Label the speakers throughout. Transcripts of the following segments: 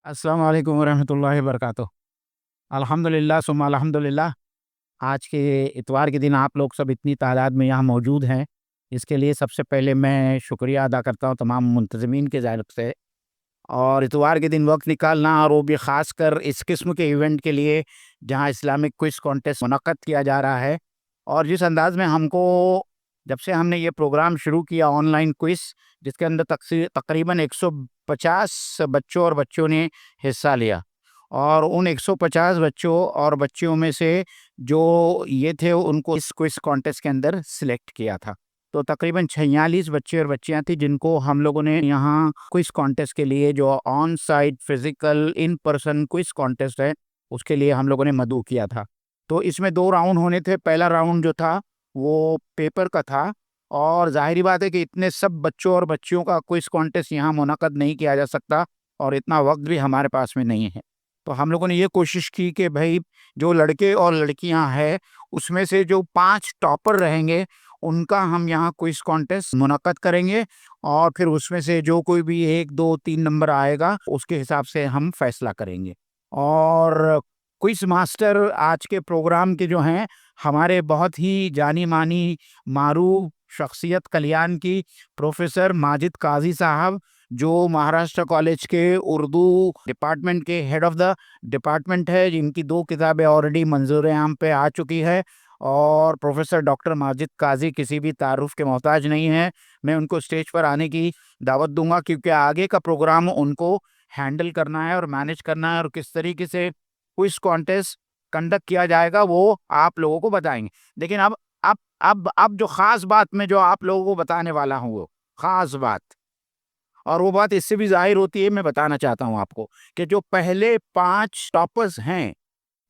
Speaker 1: अस्सलाम वालेकुम वरहमतुल्लाहि वबरकातुह। अल्हम्दुलिल्लाह सुम्मा अल्हम्दुलिल्लाह। आज के इतवार के दिन आप लोग सब इतनी तादाद में यहाँ मौजूद हैं, इसके लिए सबसे पहले मैं शुक्रिया अदा करता हूँ तमाम मुंतज़मीन की जानिब से। और इतवार के दिन वक़्त निकालना और वो भी ख़ासकर इस किस्म के इवेंट के लिए जहाँ इस्लामिक क्विज़ कॉन्टेस्ट मुनक्कद किया जा रहा है। और जिस अंदाज़ में हमको जब से हमने ये प्रोग्राम शुरू किया ऑनलाइन क्विज़, जिसके अंदर तकरीबन 150 बच्चों और बच्चियों ने हिस्सा लिया, और उन 150 बच्चों और बच्चियों में से जो ये थे उनको इस क्विज़ कॉन्टेस्ट के अंदर सिलेक्ट किया था। तो तकरीबन 46 बच्चे और बच्चियाँ थी जिनको हम लोगों ने यहाँ क्विज़ कॉन्टेस्ट के लिए, जो on site physical in person quiz contest है, उसके लिए हम लोगों ने मदऊ किया था। तो इसमें 2 राउंड होने थे। पहला राउंड जो था वो पेपर का था, और ज़ाहिर-सी बात है कि इतने सब बच्चों और बच्चियों का क्विज़ कॉन्टेस्ट यहाँ मुनक्कद नहीं किया जा सकता, और इतना वक़्त भी हमारे पास में नहीं है। तो हम लोगों ने ये कोशिश की कि भई जो लड़के और लड़कियाँ हैं, उसमें से जो 5 टॉपर रहेंगे, उनका हम यहाँ क्विज़ कॉन्टेस्ट मुनक्कद करेंगे, और फिर उसमें से जो कोई भी 1, 2, 3 नंबर आएगा, उसके हिसाब से हम फैसला करेंगे। और क्विज़ मास्टर आज के प्रोग्राम के जो हैं, हमारे बहुत ही जानी-मानी मारूफ शख्सियत कल्याण की प्रोफ़ेसर माजिद काज़ी साहब, जो महाराष्ट्र कॉलेज के उर्दू डिपार्टमेंट के हेड ऑफ़ द डिपार्टमेंट है, जिनकी 2 किताबें ऑलरेडी मंज़ूर-ए-आम पे आ चुकी है। और प्रोफ़ेसर डॉक्टर माजिद काज़ी किसी भी तारुफ़ के मोहताज नहीं हैं। मैं उनको स्टेज पर आने की दावत दूँगा, क्योंकि आगे का प्रोग्राम उनको हैंडल करना है और मैनेज करना है, और किस तरीके से क्विज़ कॉन्टेस्ट कंडक्ट किया जाएगा वो आप लोगों को बताएँगे। लेकिन अब जो ख़ास बात मैं जो आप लोगों को बताने वाला हूँ, वो ख़ास बात, और वो बात इससे भी ज़ाहिर होती है, मैं बताना चाहता हूँ आपको कि जो पहले 5 टॉपर्स हैं,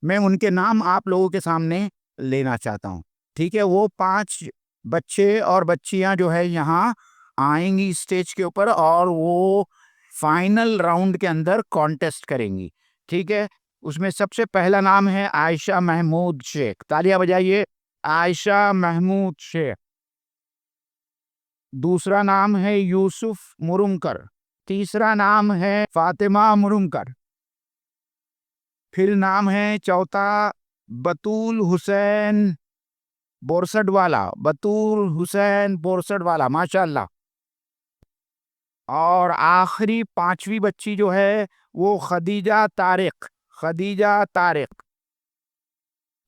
Speaker 1: मैं उनके नाम आप लोगों के सामने लेना चाहता हूँ। ठीक है? वो 5 बच्चे और बच्चियाँ जो है यहाँ आएँगी स्टेज के ऊपर, और वो फाइनल राउंड के अंदर कॉन्टेस्ट करेंगी। ठीक है? उसमें सबसे पहला नाम है आयशा महमूद शेख। तालियाँ बजाइए। आयशा महमूद शेख। दूसरा नाम है यूसुफ मुरुमकर। तीसरा नाम है फातिमा मुरुमकर। फिर नाम है चौथा बतूल हुसैन बोरसडवाला। बतूल हुसैन बोरसडवाला, माशाअल्लाह। और आखिरी 5वीं बच्ची जो है वो खदीजा तारिक। खदीजा तारिक।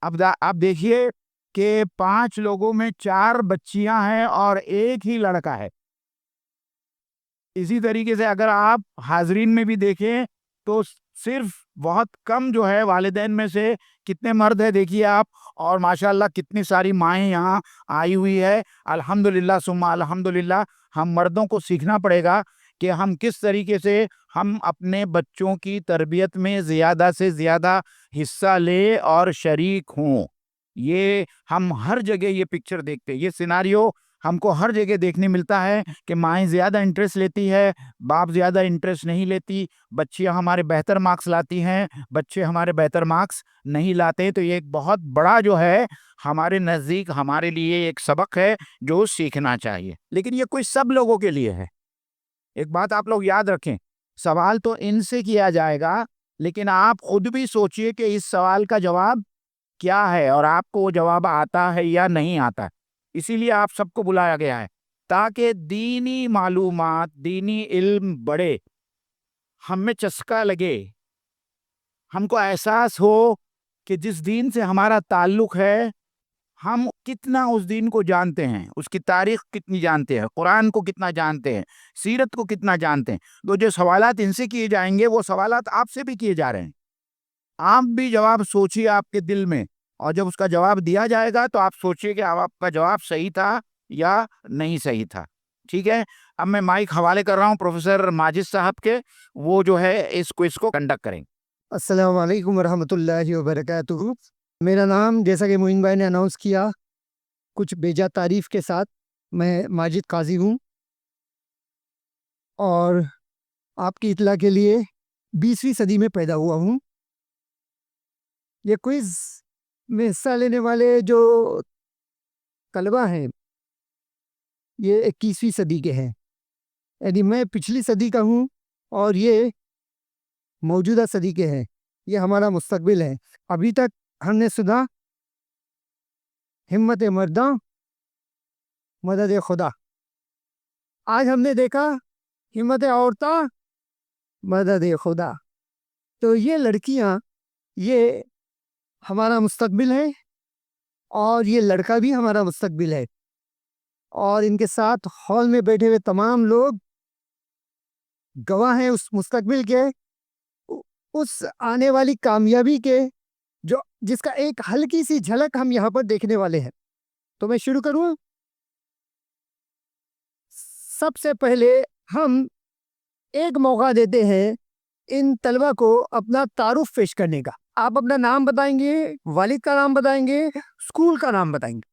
Speaker 1: अब देखिए कि 5 लोगों में 4 बच्चियां हैं और 1 ही लड़का है। इसी तरीके से अगर आप हाज़रीन में भी देखें, तो सिर्फ़ बहुत कम जो है वालिदैन में से कितने मर्द हैं देखिए आप, और माशाअल्लाह कितनी सारी माएँ यहाँ आई हुई है। अल्हम्दुलिल्लाह सुम्मा अल्हम्दुलिल्लाह। हम मर्दों को सीखना पड़ेगा कि हम किस तरीके से हम अपने बच्चों की तरबियत में ज़्यादा से ज़्यादा हिस्सा लें और शरीक हों। ये हम हर जगह ये पिक्चर देखते हैं, ये सिनेरियो हमको हर जगह देखने मिलता है कि माएँ ज़्यादा इंटरेस्ट लेती है, बाप ज़्यादा इंटरेस्ट नहीं लेती। बच्चियाँ हमारे बेहतर मार्क्स लाती हैं, बच्चे हमारे बेहतर मार्क्स नहीं लाते। तो ये एक बहुत बड़ा जो है हमारे नज़दीक हमारे लिए एक सबक है जो सीखना चाहिए। लेकिन ये कोई सब लोगों के लिए है। एक बात आप लोग याद रखें, सवाल तो इनसे किया जाएगा, लेकिन आप खुद भी सोचिए कि इस सवाल का जवाब क्या है, और आपको वो जवाब आता है या नहीं आता है। इसीलिए आप सबको बुलाया गया है, ताकि दीनी मालूमात, दीनी इल्म बढ़े, हम में चस्का लगे, हमको एहसास हो कि जिस दीन से हमारा ताल्लुक है, हम कितना उस दीन को जानते हैं, उसकी तारीख कितनी जानते हैं, कुरान को कितना जानते हैं, सीरत को कितना जानते हैं। तो जो सवालात इनसे किए जाएंगे, वो सवालात आपसे भी किए जा रहे हैं। आप भी जवाब सोचिए आपके दिल में, और जब उसका जवाब दिया जाएगा तो आप सोचिए कि अब आपका जवाब सही था या नहीं सही था। ठीक है? अब मैं माइक हवाले कर रहा हूँ प्रोफ़ेसर माजिद साहब के, वो जो है इस क्विज़ को कंडक्ट करेंगे।
Speaker 2: अस्सलाम वालेकुम वरहमतुल्लाहि वबरकातुहू। मेरा नाम जैसा कि मोइन भाई ने अनाउंस किया, कुछ बेजा तारीफ़ के साथ, मैं माजिद काज़ी हूँ, और आपकी इत्तला के लिए 20वीं सदी में पैदा हुआ हूँ। ये क्विज़ में हिस्सा लेने वाले जो तलबा हैं, ये 21वीं सदी के हैं। यानी मैं पिछली सदी का हूँ, और ये मौजूदा सदी के हैं, ये हमारा मुस्तकबिल है। अभी तक हमने सुना हिम्मत मर्दा मदद खुदा, आज हमने देखा हिम्मत औरता मदद खुदा। तो ये लड़कियां, ये हमारा मुस्तकबिल है और ये लड़का भी हमारा मुस्तकबिल है, और इनके साथ हॉल में बैठे हुए तमाम लोग गवाह हैं उस मुस्तकबिल के, उस आने वाली कामयाबी के, जो जिसका एक हल्की सी झलक हम यहाँ पर देखने वाले हैं। तो मैं शुरू करूं। सबसे पहले हम एक मौका देते हैं इन तलबा को अपना तारुफ पेश करने का। आप अपना नाम बताएंगे, वालिद का नाम बताएंगे, स्कूल का नाम बताएंगे।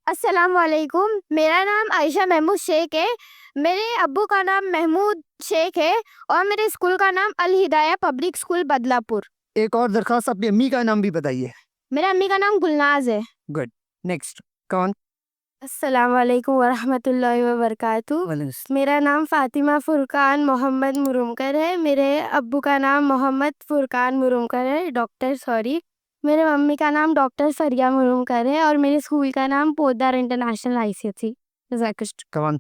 Speaker 3: अस्सलाम वालेकुम, मेरा नाम आयशा महमूद शेख है। मेरे अब्बू का नाम महमूद शेख है और मेरे स्कूल का नाम अल हिदाया पब्लिक स्कूल बदलापुर।
Speaker 2: एक और दरखास्त, अपनी अम्मी का नाम भी बताइए।
Speaker 3: मेरा अम्मी का नाम गुलनाज है।
Speaker 2: Good, next. कौन?
Speaker 3: अस्सलाम वालेकुम वरहमतुल्लाहि वबरकातुहू। मेरा नाम फातिमा फुरकान मोहम्मद मुरुमकर है। मेरे अब्बू का नाम मोहम्मद फुरकान मुरुमकर है, डॉक्टर सॉरी। मेरे मम्मी का नाम डॉक्टर सरिया मुरुमकर है और मेरे स्कूल का नाम पोदार इंटरनेशनल ICSE।
Speaker 2: कौन?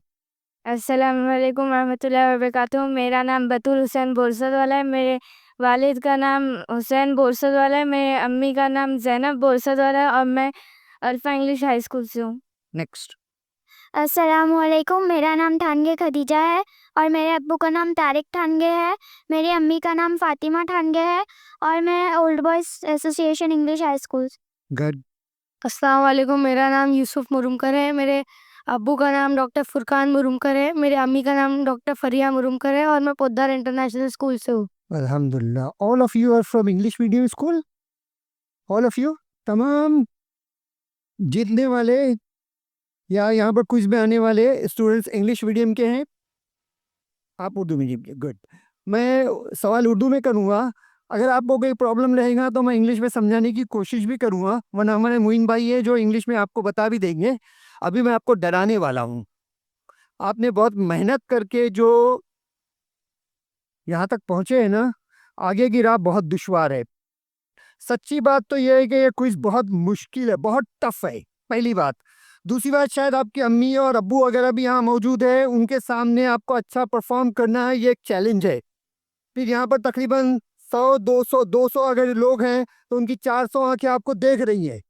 Speaker 3: अस्सलाम वालेकुम वरहमतुल्लाहि वबरकातुहू। मेरा नाम बतूल हुसैन बोरसद वाला है। मेरे वालिद का नाम हुसैन बोरसद वाला है। मेरे अम्मी का नाम जैनब बोरसद वाला है और मैं अल्फा इंग्लिश हाई स्कूल से हूँ।
Speaker 2: नेक्स्ट।
Speaker 4: अस्सलाम वालेकुम, मेरा नाम ठानगे खदीजा है और मेरे अब्बू का नाम तारिक ठानगे है। मेरी अम्मी का नाम फातिमा ठानगे है और मैं old boys association English high school.
Speaker 2: Good.
Speaker 3: अस्सलाम वालेकुम, मेरा नाम यूसुफ मुरुमकर है। मेरे अब्बू का नाम डॉक्टर फुरकान मुरुमकर है। मेरे अम्मी का नाम डॉक्टर फरिया मुरुमकर है और मैं पोदार इंटरनेशनल स्कूल से हूँ।
Speaker 2: अल्हम्दुलिल्लाह। All of you are from English medium school? All of you? तमाम जीतने वाले या यहाँ पर क्विज में आने वाले स्टूडेंट्स इंग्लिश मीडियम के हैं, आप उर्दू मीडियम के। गुड। मैं सवाल उर्दू में करूँगा, अगर आपको कोई प्रॉब्लम रहेगा तो मैं इंग्लिश में समझाने की कोशिश भी करूँगा, वरना हमारे मुइन भाई है जो इंग्लिश में आपको बता भी देंगे। अभी मैं आपको डराने वाला हूँ। आपने बहुत मेहनत करके जो यहाँ तक पहुँचे हैं ना, आगे की राह बहुत दुश्वार है। सच्ची बात तो यह है कि ये क्विज बहुत मुश्किल है, बहुत टफ है, पहली बात। दूसरी बात, शायद आपकी अम्मी और अब्बू वगैरह भी यहाँ मौजूद है, उनके सामने आपको अच्छा परफॉर्म करना है, ये एक चैलेंज है। फिर यहाँ पर तकरीबन 100 200 अगर लोग हैं तो उनकी 400 आंखें आपको देख रही हैं।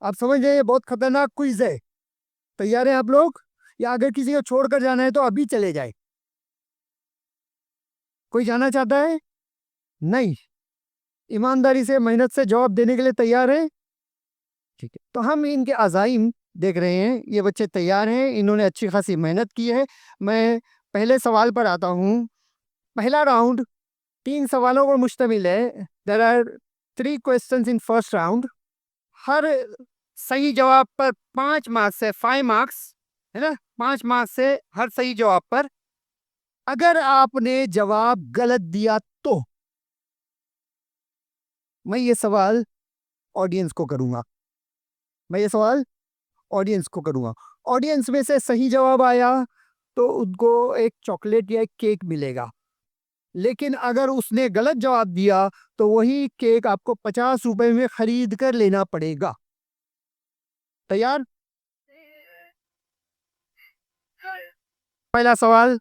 Speaker 2: आप समझ रहे हैं, ये बहुत खतरनाक क्विज है। तैयार हैं आप लोग, या अगर किसी को छोड़कर जाना है तो अभी चले जाए? कोई जाना चाहता है? नहीं, ईमानदारी से मेहनत से जवाब देने के लिए तैयार है? ठीक है, तो हम इनके अज़ाइम देख रहे हैं, ये बच्चे तैयार हैं, इन्होंने अच्छी खासी मेहनत की है। मैं पहले सवाल पर आता हूँ। पहला राउंड 3 सवालों पर मुश्तमिल है। There are 3 questions in first round. हर सही जवाब पर 5 मार्क्स है, 5 मार्क्स है ना, 5 मार्क्स से हर सही जवाब पर। अगर आपने जवाब गलत दिया तो मैं ये सवाल ऑडियंस को करूंगा। ऑडियंस में से सही जवाब आया तो उनको एक चॉकलेट या एक केक मिलेगा, लेकिन अगर उसने गलत जवाब दिया तो वही केक आपको 50 रुपए में खरीद कर लेना पड़ेगा। तैयार? पहला सवाल,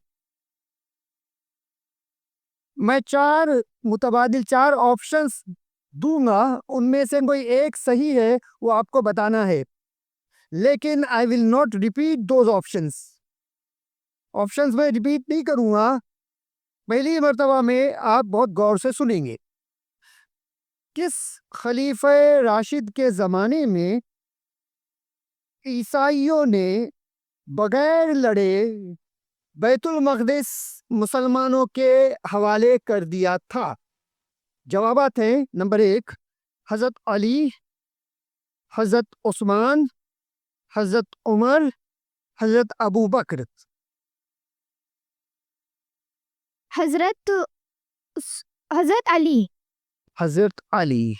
Speaker 2: मैं 4 ऑप्शंस दूंगा, उनमें से कोई एक सही है वो आपको बताना है, लेकिन I will not repeat those options में रिपीट नहीं करूंगा। पहली मर्तबा में आप बहुत गौर से सुनेंगे। किस खलीफा राशिद के ज़माने में ईसाइयों ने बगैर लड़े बैतुल मक़दिस मुसलमानों के हवाले कर दिया था? जवाबात हैं, नंबर 1 हज़रत अली, हज़रत उस्मान, हज़रत उमर, हज़रत अबू बकर।
Speaker 4: हजरत हजरत अली।
Speaker 2: हज़रत अली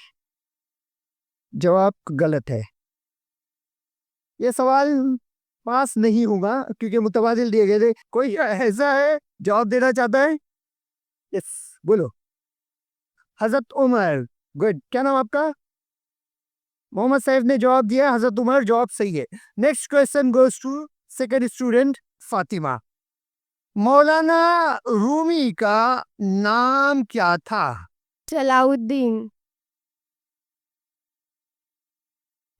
Speaker 2: जवाब गलत है। ये सवाल पास नहीं होगा क्योंकि मुतबादिल दिए गए थे। कोई ऐसा है जवाब देना चाहता है? यस, बोलो। हजरत उमर। गुड, क्या नाम आपका? मोहम्मद सैफ ने जवाब दिया हजरत उमर, जवाब सही है। Next question goes to second student Fatima. Maulana Rumi का नाम क्या था?
Speaker 3: सलाउद्दीन।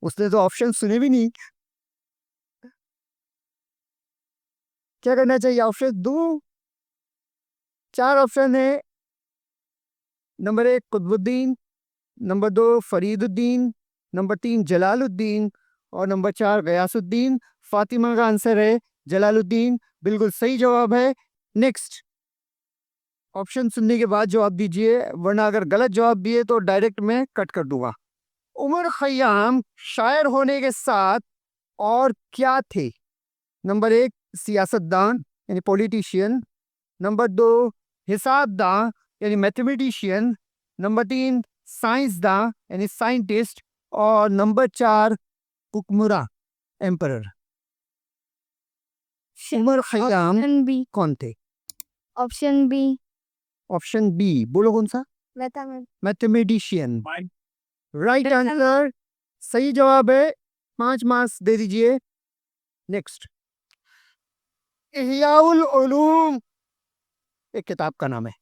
Speaker 2: उसने तो ऑप्शन सुने भी नहीं। क्या करना चाहिए, ऑप्शन दूं? 4 ऑप्शन है। Number 1 Qutubuddin, number 2 Fariduddin, number 3 Jalaluddin और नंबर 4 गयासुद्दीन। फातिमा का आंसर है जलालुद्दीन, बिल्कुल सही जवाब है। नेक्स्ट, ऑप्शन सुनने के बाद जवाब दीजिए, वरना अगर गलत जवाब दिए तो डायरेक्ट मैं कट कर दूंगा। उमर खयाम शायर होने के साथ और क्या थे? नंबर 1 सियासतदान यानी पॉलिटिशियन, नंबर 2 हिसाबदान यानी मैथमेटिशियन, नंबर 3 साइंसदान यानी साइंटिस्ट और नंबर 4 हुक्मरान emperor. Umar Khayyam
Speaker 3: option B.
Speaker 2: कौन थे?
Speaker 3: Option B.
Speaker 2: ऑप्शन बी, बोलो कौन सा? मैथमेटिशियन। राइट आंसर, सही जवाब है, 5 मार्क्स दे दीजिए। नेक्स्ट, इह्याउल उलूम एक किताब का नाम है,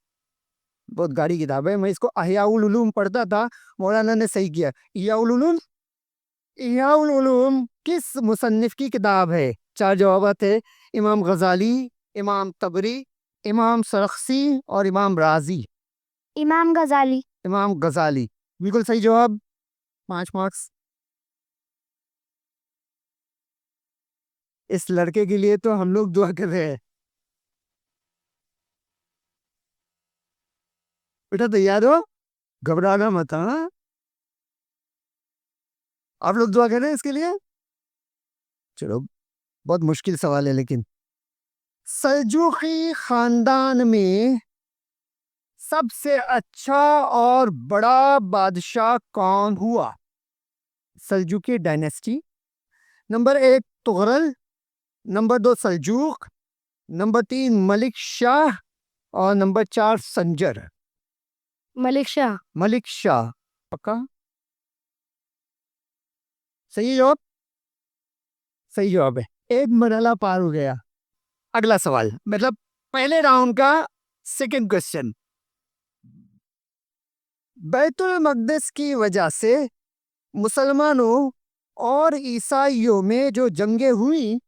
Speaker 2: बहुत गाड़ी किताब है। मैं इसको अहयाउल उलूम पढ़ता था, मौलाना ने सही किया। इह्याउल उलूम, इह्याउल उलूम किस मुसन्निफ की किताब है? 4 जवाब थे, इमाम गजाली, इमाम तबरी, इमाम सरख्सी और इमाम राजी।
Speaker 4: इमाम गजाली।
Speaker 2: इमाम गजाली, बिल्कुल सही जवाब, 5 मार्क्स। इस लड़के के लिए तो हम लोग दुआ कर रहे हैं। बेटा तैयार हो, घबराना मत। हाँ, आप लोग दुआ कर रहे हैं इसके लिए? चलो, बहुत मुश्किल सवाल है लेकिन। सल्जूकी खानदान में सबसे अच्छा और बड़ा बादशाह कौन हुआ? सल्जूकी डायनेस्टी। नंबर 1 तुगरल, नंबर 2 सल्जूक, नंबर 3 मलिक शाह और नंबर 4 संजर।
Speaker 3: मलिक शाह।
Speaker 2: मलिक शाह, पक्का? सही जवाब, सही जवाब है। एक मरहला पार हो गया। अगला सवाल, मतलब पहले राउंड का सेकंड क्वेश्चन। बैतुल मक़दिस की वजह से मुसलमानों और ईसाइयों में जो जंगें हुई,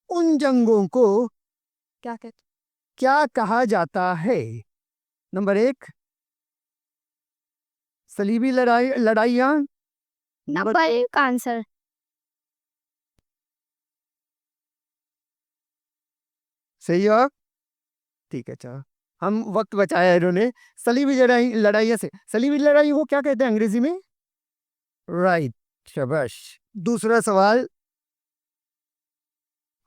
Speaker 2: उन जंगों को क्या कहा जाता है? नंबर 1 सलीबी लड़ाइयाँ,
Speaker 3: नंबर 1 आंसर।
Speaker 2: सही जवाब, ठीक है। अच्छा, हम वक्त बचाया इन्होंने। सलीबी लड़ाइयाँ से, सलीबी लड़ाई वो क्या कहते हैं अंग्रेजी में? राइट, शाबाश। दूसरा सवाल,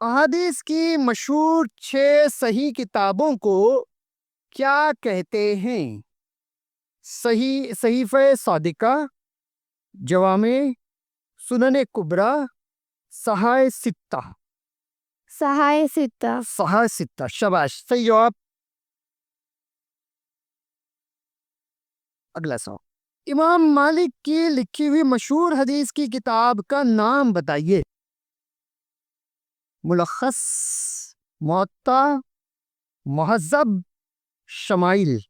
Speaker 2: अहादीस की मशहूर 6 सही किताबों को क्या कहते हैं? सही सहीफ़े सादिका, जवामे, सुनने कुबरा, सहाय सित्ता।
Speaker 3: सहाय सित्ता।
Speaker 2: सहाय सित्ता, शाबाश, सही जवाब। अगला सवाल, इमाम मालिक की लिखी हुई मशहूर हदीस की किताब का नाम बताइए। मुलख्खस, मुअत्ता, मुहज़्ज़ब, शमाइल।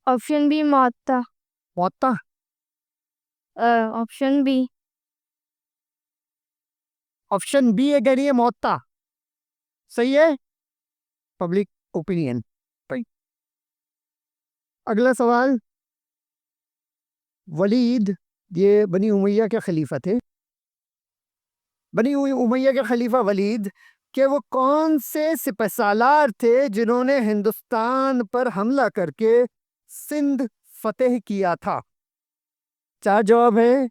Speaker 3: ऑप्शन बी मुअत्ता।
Speaker 2: मुअत्ता,
Speaker 3: ऑप्शन बी।
Speaker 2: ऑप्शन बी है, कह रही है मुअत्ता, सही है। Public opinion. अगला सवाल, वलीद, ये बनी उमैया के खलीफा थे। बनी हुई उमैया के खलीफा वलीद के वो कौन से सिपहसालार थे जिन्होंने हिंदुस्तान पर हमला करके सिंध फतेह किया था? 4 जवाब है,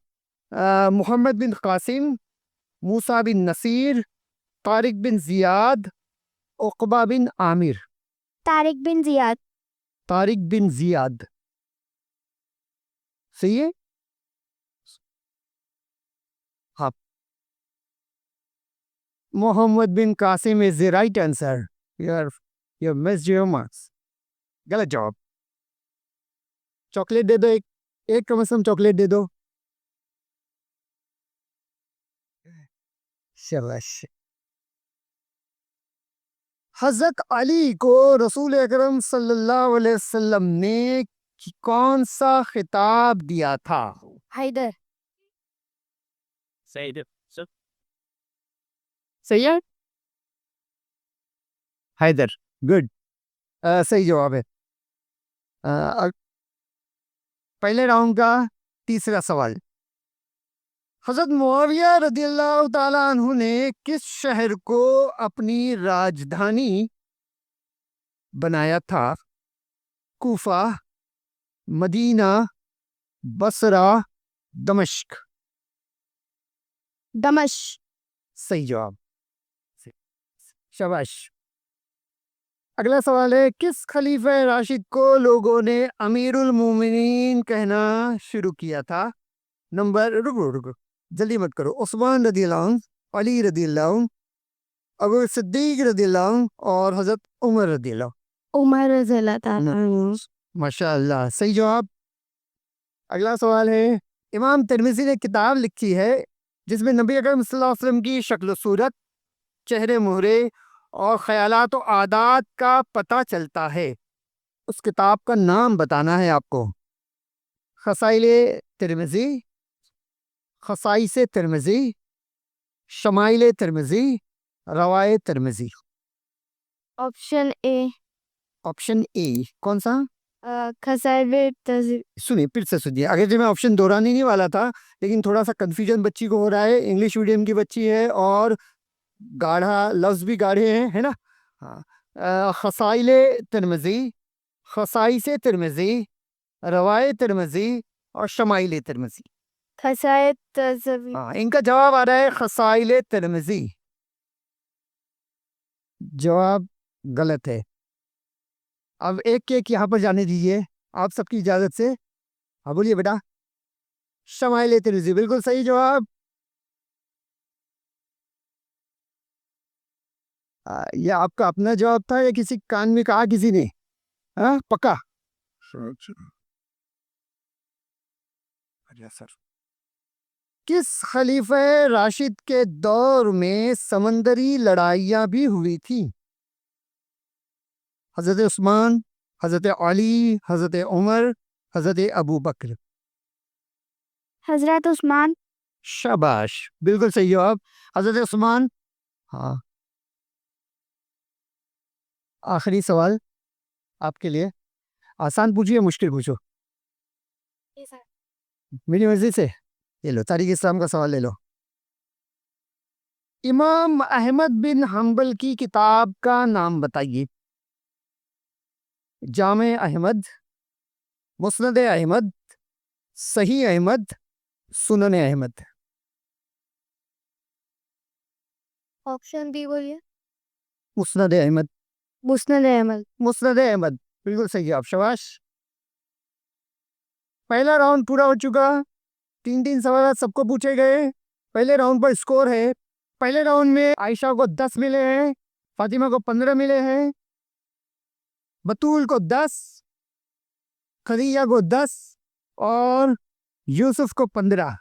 Speaker 2: मोहम्मद बिन कासिम, मूसा बिन नसीर, तारिक बिन जियाद, उक़बा बिन आमिर।
Speaker 4: तारिक बिन जियाद।
Speaker 2: तारिक बिन जियाद, सही है। हाँ, मोहम्मद बिन कासिम is the right answer. You missed your marks, गलत जवाब। चॉकलेट दे दो, एक कम से कम चॉकलेट दे दो। शाबाश। हजरत अली को रसूल अकरम सल्लल्लाहु अलैहि वसल्लम ने कौन सा खिताब दिया था?
Speaker 3: हैदर।
Speaker 2: सही है, हैदर, गुड, सही जवाब है। पहले राउंड का तीसरा सवाल, हजरत मुआविया रदियल्लाहु ताला अन्हु ने किस शहर को अपनी राजधानी बनाया था? कूफा, मदीना, बसरा, दमिश्क।
Speaker 3: दमश्क।
Speaker 2: सही जवाब, शाबाश। अगला सवाल है, किस खलीफा राशिद को लोगों ने अमीरुल मोमिनीन कहना शुरू किया था? नंबर, रुको रुको जल्दी मत करो, उस्मान रदियल्लाहु अन्हु, अली रदियल्लाहु अन्हु, अबू सिद्दीक रदियल्लाहु अन्हु और हजरत उमर रदियल्लाहु
Speaker 3: उमर रज़ियल्लाहु ताला अन्हु।
Speaker 2: अन्हु। माशाअल्लाह, सही जवाब। अगला सवाल है, इमाम तिरमिज़ी ने किताब लिखी है जिसमें नबी अकरम सल्लल्लाहु अलैहि वसल्लम की शक्ल सूरत, चेहरे मुहरे और ख्यालात और आदात का पता चलता है। उस किताब का नाम बताना है आपको। खसाइले तिरमिज़ी, खसाइसे तिरमिज़ी, शमाइले तिरमिज़ी, रवाए तिरमिज़ी।
Speaker 3: Option A.
Speaker 2: ऑप्शन ए कौन सा?
Speaker 3: खसाइबे तज़।
Speaker 2: सुनिए, फिर से सुनिए, अगर जो मैं ऑप्शन दोहराने नहीं वाला था, लेकिन थोड़ा सा कंफ्यूजन बच्ची को हो रहा है, इंग्लिश मीडियम की बच्ची है और गाढ़ा लफ्ज भी गाढ़े हैं, है ना? हाँ, खसाइले तिरमिज़ी, खसाइसे तिरमिज़ी, रवाए तिरमिज़ी और शमाइले तिरमिज़ी।
Speaker 3: खसाए तज़वी।
Speaker 2: हाँ, इनका जवाब आ रहा है खसाइले तिरमिज़ी। जवाब गलत है। अब एक एक यहाँ पर जाने दीजिए आप सबकी इजाजत से। हाँ बोलिए बेटा। शमाइले तिरमिज़ी बिल्कुल सही जवाब। ये आपका अपना जवाब था या किसी कान में कहा किसी ने? हाँ पक्का? सर, किस खलीफा राशिद के दौर में समंदरी लड़ाइयाँ भी हुई थी? हजरत उस्मान, हजरत अली, हजरत उमर, हजरत अबू बकर।
Speaker 4: हजरत उस्मान।
Speaker 2: शाबाश, बिल्कुल सही जवाब, हजरत उस्मान। हाँ, आखिरी सवाल आपके लिए, आसान पूछिए मुश्किल पूछो, मेरी मर्जी से। ले लो, तारीख इस्लाम का सवाल ले लो। इमाम अहमद बिन हम्बल की किताब का नाम बताइए। जामे अहमद, मुस्नद अहमद, सही अहमद, सुनन अहमद।
Speaker 3: ऑप्शन बी बोलिए।
Speaker 2: मुस्नद अहमद।
Speaker 3: मुस्नद अहमद।
Speaker 2: मुस्नद अहमद बिल्कुल सही जवाब, शाबाश। पहला राउंड पूरा हो चुका, 3-3 सवाल सबको पूछे गए। पहले राउंड पर स्कोर है, पहले राउंड में आयशा को 10 मिले हैं, फातिमा को 15 मिले हैं, बतूल को 10, खदीजा को 10 और यूसुफ को 15।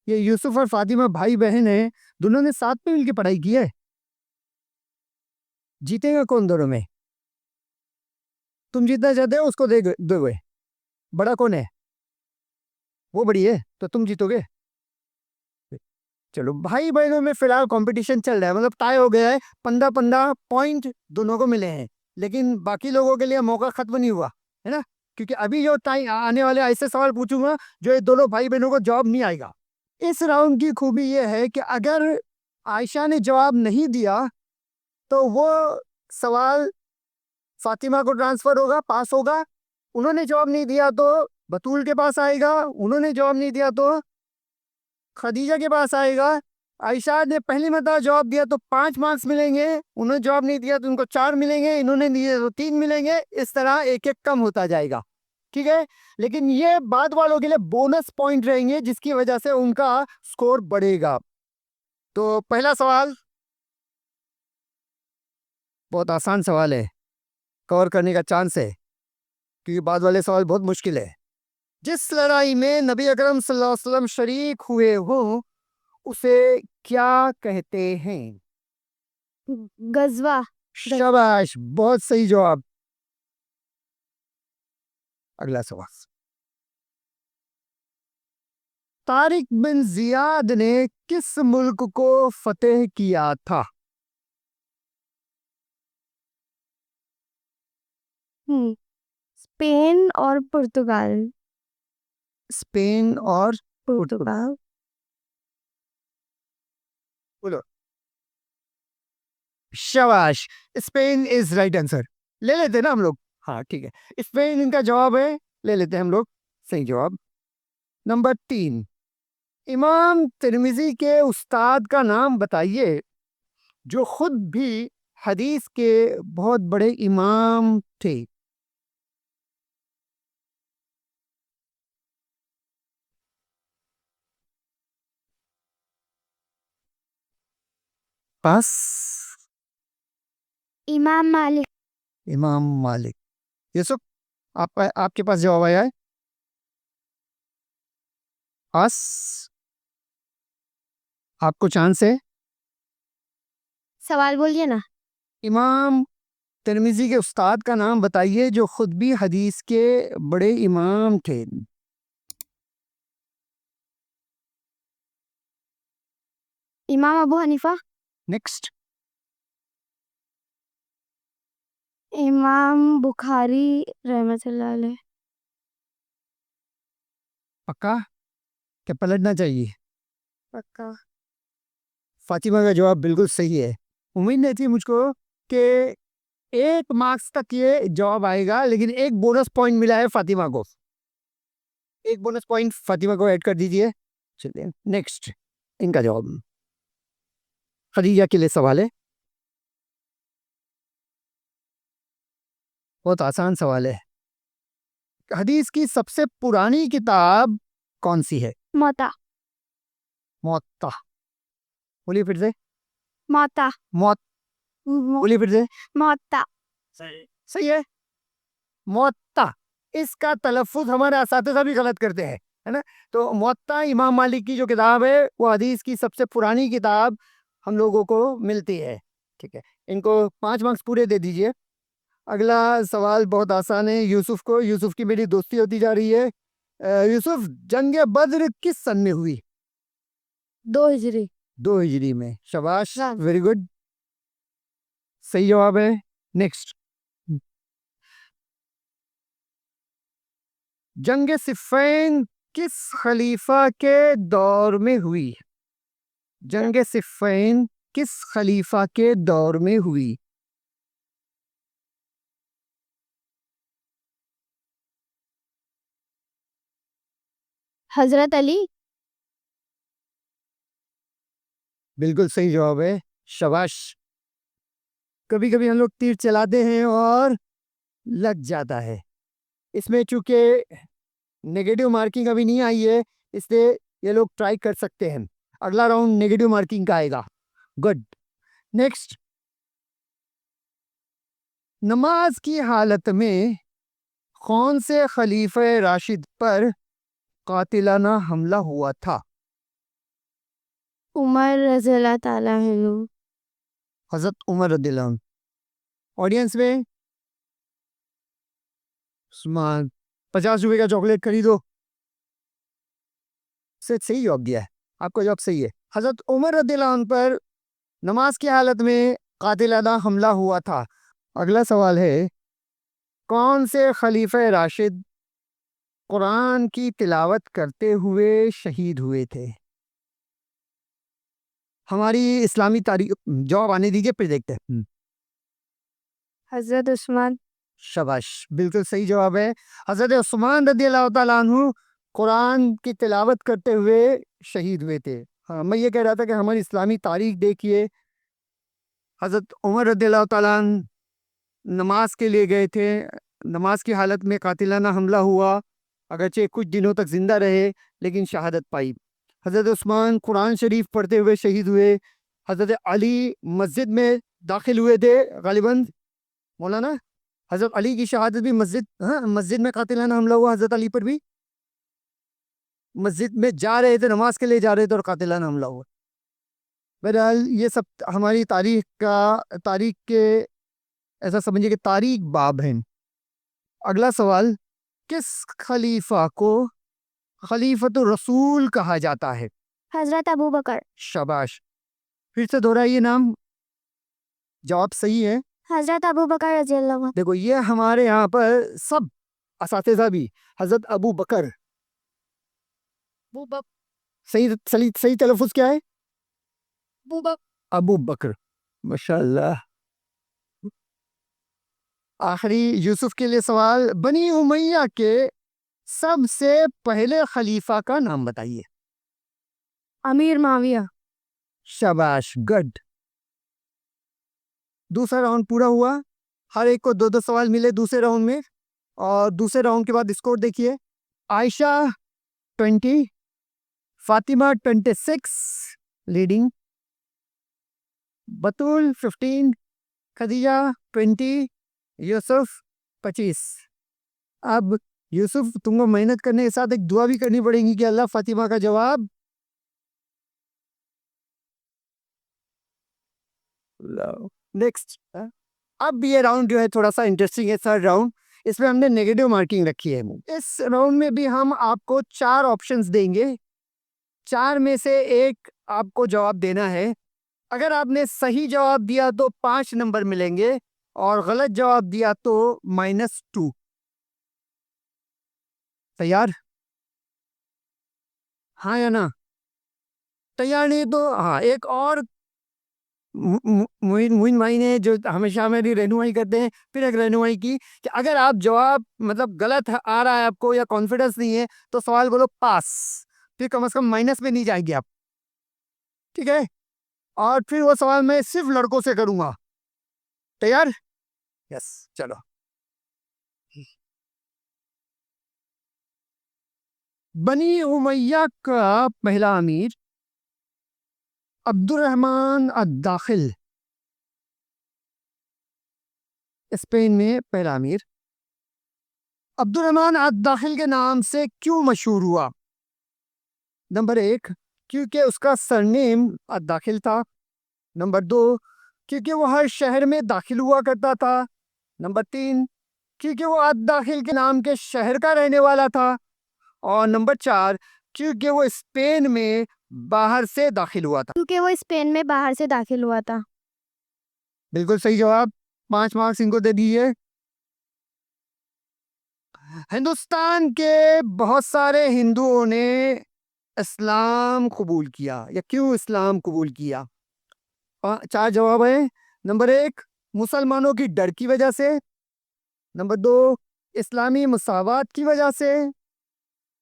Speaker 2: ये यूसुफ और फातिमा भाई बहन हैं, दोनों ने साथ में मिलकर पढ़ाई की है। जीतेगा कौन दोनों में? तुम जीतना चाहते हो उसको दोगे। बड़ा कौन है? वो बड़ी है तो तुम जीतोगे। चलो, भाई बहनों में फिलहाल कंपटीशन चल रहा है, मतलब टाई हो गया है, 15-15 पॉइंट दोनों को मिले हैं, लेकिन बाकी लोगों के लिए मौका खत्म नहीं हुआ है ना, क्योंकि अभी जो टाइम आने वाले ऐसे सवाल पूछूंगा जो ये दोनों भाई बहनों को जवाब नहीं आएगा। इस राउंड की खूबी ये है कि अगर आयशा ने जवाब नहीं दिया तो वो सवाल फातिमा को ट्रांसफर होगा, पास होगा। उन्होंने जवाब नहीं दिया तो बतूल के पास आएगा, उन्होंने जवाब नहीं दिया तो खदीजा के पास आएगा। आयशा ने पहली मरतबा जवाब दिया तो 5 मार्क्स मिलेंगे, उन्होंने जवाब नहीं दिया तो उनको 4 मिलेंगे, इन्होंने दिए तो 3 मिलेंगे। इस तरह एक एक कम होता जाएगा, ठीक है। लेकिन ये बाद वालों के लिए बोनस पॉइंट रहेंगे जिसकी वजह से उनका स्कोर बढ़ेगा। तो पहला सवाल बहुत आसान सवाल है, कवर करने का चांस है, क्योंकि बाद वाले सवाल बहुत मुश्किल है। जिस लड़ाई में नबी अकरम सल्लल्लाहु अलैहि वसल्लम शरीक हुए हो उसे क्या कहते हैं?
Speaker 3: गजवा।
Speaker 2: शाबाश, बहुत सही जवाब। अगला सवाल। तारिक बिन जियाद ने किस मुल्क को फतेह किया था?
Speaker 3: स्पेन और पुर्तगाल।
Speaker 2: स्पेन और
Speaker 3: पुर्तगाल।
Speaker 2: बोलो। शाबाश, स्पेन इज राइट आंसर। ले लेते हैं ना हम लोग? हाँ ठीक है, स्पेन इनका जवाब है, ले लेते हैं हम लोग, सही जवाब। नंबर 3, इमाम तिर्मिजी के उस्ताद का नाम बताइए जो खुद भी हदीस के बहुत बड़े इमाम थे। पास?
Speaker 4: इमाम मालिक।
Speaker 2: इमाम मालिक। यूसुफ, आपके पास जवाब आया है? पास? आपको चांस है।
Speaker 3: सवाल बोलिए ना।
Speaker 2: इमाम तिर्मिजी के उस्ताद का नाम बताइए जो खुद भी हदीस के बड़े इमाम थे।
Speaker 3: इमाम अबू हनीफा।
Speaker 2: नेक्स्ट।
Speaker 3: इमाम बुखारी रहमतुल्लाह अलैह।
Speaker 2: पक्का? क्या पलटना चाहिए?
Speaker 3: पक्का।
Speaker 2: फातिमा का जवाब बिल्कुल सही है। उम्मीद नहीं थी मुझको कि 1 मार्क्स तक ये जवाब आएगा, लेकिन एक बोनस पॉइंट मिला है फातिमा को। एक बोनस पॉइंट फातिमा को ऐड कर दीजिए। चलिए नेक्स्ट, इनका जवाब। खदीजा के लिए सवाल है, बहुत आसान सवाल है। हदीस की सबसे पुरानी किताब कौन सी है?
Speaker 3: मोता।
Speaker 2: मुअत्ता। बोलिए फिर से।
Speaker 3: मोता।
Speaker 2: मौत। बोलिए फिर से।
Speaker 3: मोता।
Speaker 2: सही है, मुअत्ता। इसका तलफ्फुज हमारे असातिज़ा भी गलत करते हैं, है ना? तो मुअत्ता इमाम मालिक की जो किताब है वो हदीस की सबसे पुरानी किताब हम लोगों को मिलती है। ठीक है, इनको 5 मार्क्स पूरे दे दीजिए। अगला सवाल बहुत आसान है यूसुफ को। यूसुफ की मेरी दोस्ती होती जा रही है। यूसुफ, जंग बद्र किस सन में हुई?
Speaker 3: 2 हिजरी।
Speaker 2: 2 हिजरी में। शाबाश,
Speaker 3: हाँ।
Speaker 2: वेरी गुड, सही जवाब है। नेक्स्ट। जंग सिफ़ैन किस खलीफा के दौर में हुई? जंग सिफ़ैन किस खलीफा के दौर में हुई?
Speaker 3: हजरत अली।
Speaker 2: बिल्कुल सही जवाब है, शाबाश। कभी कभी हम लोग तीर चलाते हैं और लग जाता है। इसमें चूंकि नेगेटिव मार्किंग अभी नहीं आई है, इसलिए ये लोग ट्राई कर सकते हैं। अगला राउंड नेगेटिव मार्किंग का आएगा। गुड। नेक्स्ट, नमाज की हालत में कौन से खलीफा राशिद पर कातिलाना हमला हुआ था?
Speaker 3: उमर रज़ियल्लाहु ताला अन्हु।
Speaker 2: हजरत उमर रदियल्लाहु अन्हु। ऑडियंस में उस्मान, 50 रुपए का चॉकलेट खरीदो। सही जवाब दिया है, आपका जवाब सही है। हजरत उमर रदियल्लाहु अन्हु पर नमाज की हालत में कातिलाना हमला हुआ था। अगला सवाल है, कौन से खलीफा राशिद कुरान की तिलावत करते हुए शहीद हुए थे? हमारी इस्लामी तारीख। जवाब आने दीजिए फिर देखते हैं।
Speaker 3: हजरत उस्मान।
Speaker 2: शाबाश, बिल्कुल सही जवाब है। हजरत उस्मान रदियल्लाहु ताला अन्हु कुरान की तिलावत करते हुए शहीद हुए थे। हाँ, मैं ये कह रहा था कि हमारी इस्लामी तारीख देखिए। हजरत उमर रदियल्लाहु ताला अन्हु नमाज के लिए गए थे, नमाज की हालत में कातिलाना हमला हुआ, अगरचे कुछ दिनों तक जिंदा रहे लेकिन शहादत पाई। हजरत उस्मान कुरान शरीफ पढ़ते हुए शहीद हुए। हजरत अली मस्जिद में दाखिल हुए थे गालिबन, मौलाना। हजरत अली की शहादत भी मस्जिद, हाँ, मस्जिद में कातिलाना हमला हुआ हजरत अली पर भी। मस्जिद में जा रहे थे, नमाज के लिए जा रहे थे और कातिलाना हमला हुआ। बहरहाल ये सब हमारी तारीख के ऐसा समझिए कि तारीख बाब हैं। अगला सवाल, किस खलीफा को खलीफतुर रसूल कहा जाता है?
Speaker 4: हजरत अबू बकर।
Speaker 2: शाबाश, फिर से दोहराइए नाम। जवाब सही है।
Speaker 4: हजरत अबू बकर रजी अल्लाह अन्हु।
Speaker 2: देखो ये हमारे यहाँ पर सब असातिज़ा भी हजरत अबू बकर, सही सही सही तलफ़ुज़ क्या है? अबू बकर। माशाअल्लाह। आखिरी यूसुफ के लिए सवाल, बनी उमैया के सबसे पहले खलीफा का नाम बताइए।
Speaker 3: अमीर माविया।
Speaker 2: शाबाश, गुड। दूसरा राउंड पूरा हुआ, हर एक को 2-2 सवाल मिले दूसरे राउंड में। और दूसरे राउंड के बाद स्कोर देखिए, आयशा 20, फातिमा 26 लीडिंग, बतूल 15, खदीजा 20, यूसुफ 25। अब यूसुफ तुमको मेहनत करने के साथ एक दुआ भी करनी पड़ेगी कि अल्लाह फातिमा का जवाब नेक्स्ट। अब ये राउंड जो है थोड़ा सा इंटरेस्टिंग है, थर्ड राउंड। इसमें हमने नेगेटिव मार्किंग रखी है। इस राउंड में भी हम आपको 4 ऑप्शंस देंगे, 4 में से एक आपको जवाब देना है। अगर आपने सही जवाब दिया तो 5 नंबर मिलेंगे और गलत जवाब दिया तो -2। तैयार? हाँ या ना? तैयार नहीं तो हाँ, एक और मुइन भाई ने जो हमेशा मेरी रहनुमाई करते हैं, फिर एक रहनुमाई की कि अगर आप जवाब मतलब गलत आ रहा है आपको या कॉन्फिडेंस नहीं है तो सवाल बोलो पास, फिर कम से कम माइनस में नहीं जाएंगे आप, ठीक है? और फिर वो सवाल मैं सिर्फ लड़कों से करूंगा। तैयार? यस, चलो। बनी उमैया का पहला अमीर अब्दुर्रहमान अद-दाखिल, स्पेन में पहला अमीर अब्दुर्रहमान अद-दाखिल के नाम से क्यों मशहूर हुआ? नंबर 1, क्योंकि उसका सरनेम अद-दाखिल था। नंबर 2, क्योंकि वो हर शहर में दाखिल हुआ करता था। नंबर 3, क्योंकि वो अद-दाखिल के नाम के शहर का रहने वाला था। और नंबर 4, क्योंकि वो स्पेन में बाहर से दाखिल हुआ था।
Speaker 3: क्योंकि वो स्पेन में बाहर से दाखिल हुआ था।
Speaker 2: बिल्कुल सही जवाब, 5 मार्क्स इनको दे दीजिए। हिंदुस्तान के बहुत सारे हिंदुओं ने इस्लाम कबूल किया, या क्यों इस्लाम कबूल किया? 4 जवाब है। नंबर 1, मुसलमानों की डर की वजह से। नंबर 2, इस्लामी मसावात की वजह से।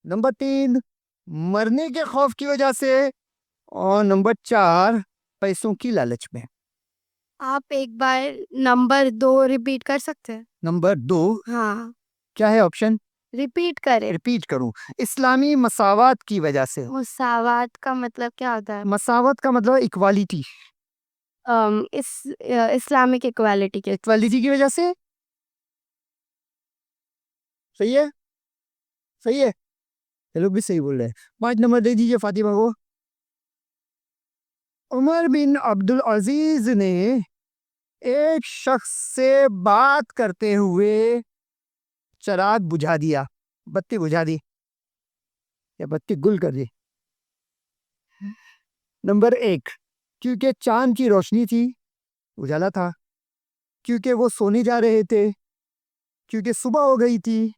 Speaker 2: नंबर 3, मरने के खौफ की वजह से। और नंबर 4, पैसों की लालच में।
Speaker 3: आप एक बार नंबर 2 रिपीट कर सकते हैं?
Speaker 2: नंबर 2
Speaker 3: हाँ,
Speaker 2: क्या है ऑप्शन?
Speaker 3: रिपीट करें।
Speaker 2: रिपीट करूं, इस्लामी मसावात की वजह से।
Speaker 3: मुसावात का मतलब क्या होता है?
Speaker 2: मसावत का मतलब इक्वालिटी,
Speaker 3: इस्लामिक इक्वालिटी के।
Speaker 2: इक्वालिटी की वजह से। सही है, सही है, ये लोग भी सही बोल रहे हैं। 5 नंबर दे दीजिए फातिमा को। उमर बिन अब्दुल अजीज ने एक शख्स से बात करते हुए चिराग बुझा दिया, बत्ती बुझा दी या बत्ती गुल कर दी। नंबर 1, क्योंकि चांद की रोशनी थी, उजाला था। क्योंकि वो सोने जा रहे थे, क्योंकि सुबह हो गई थी।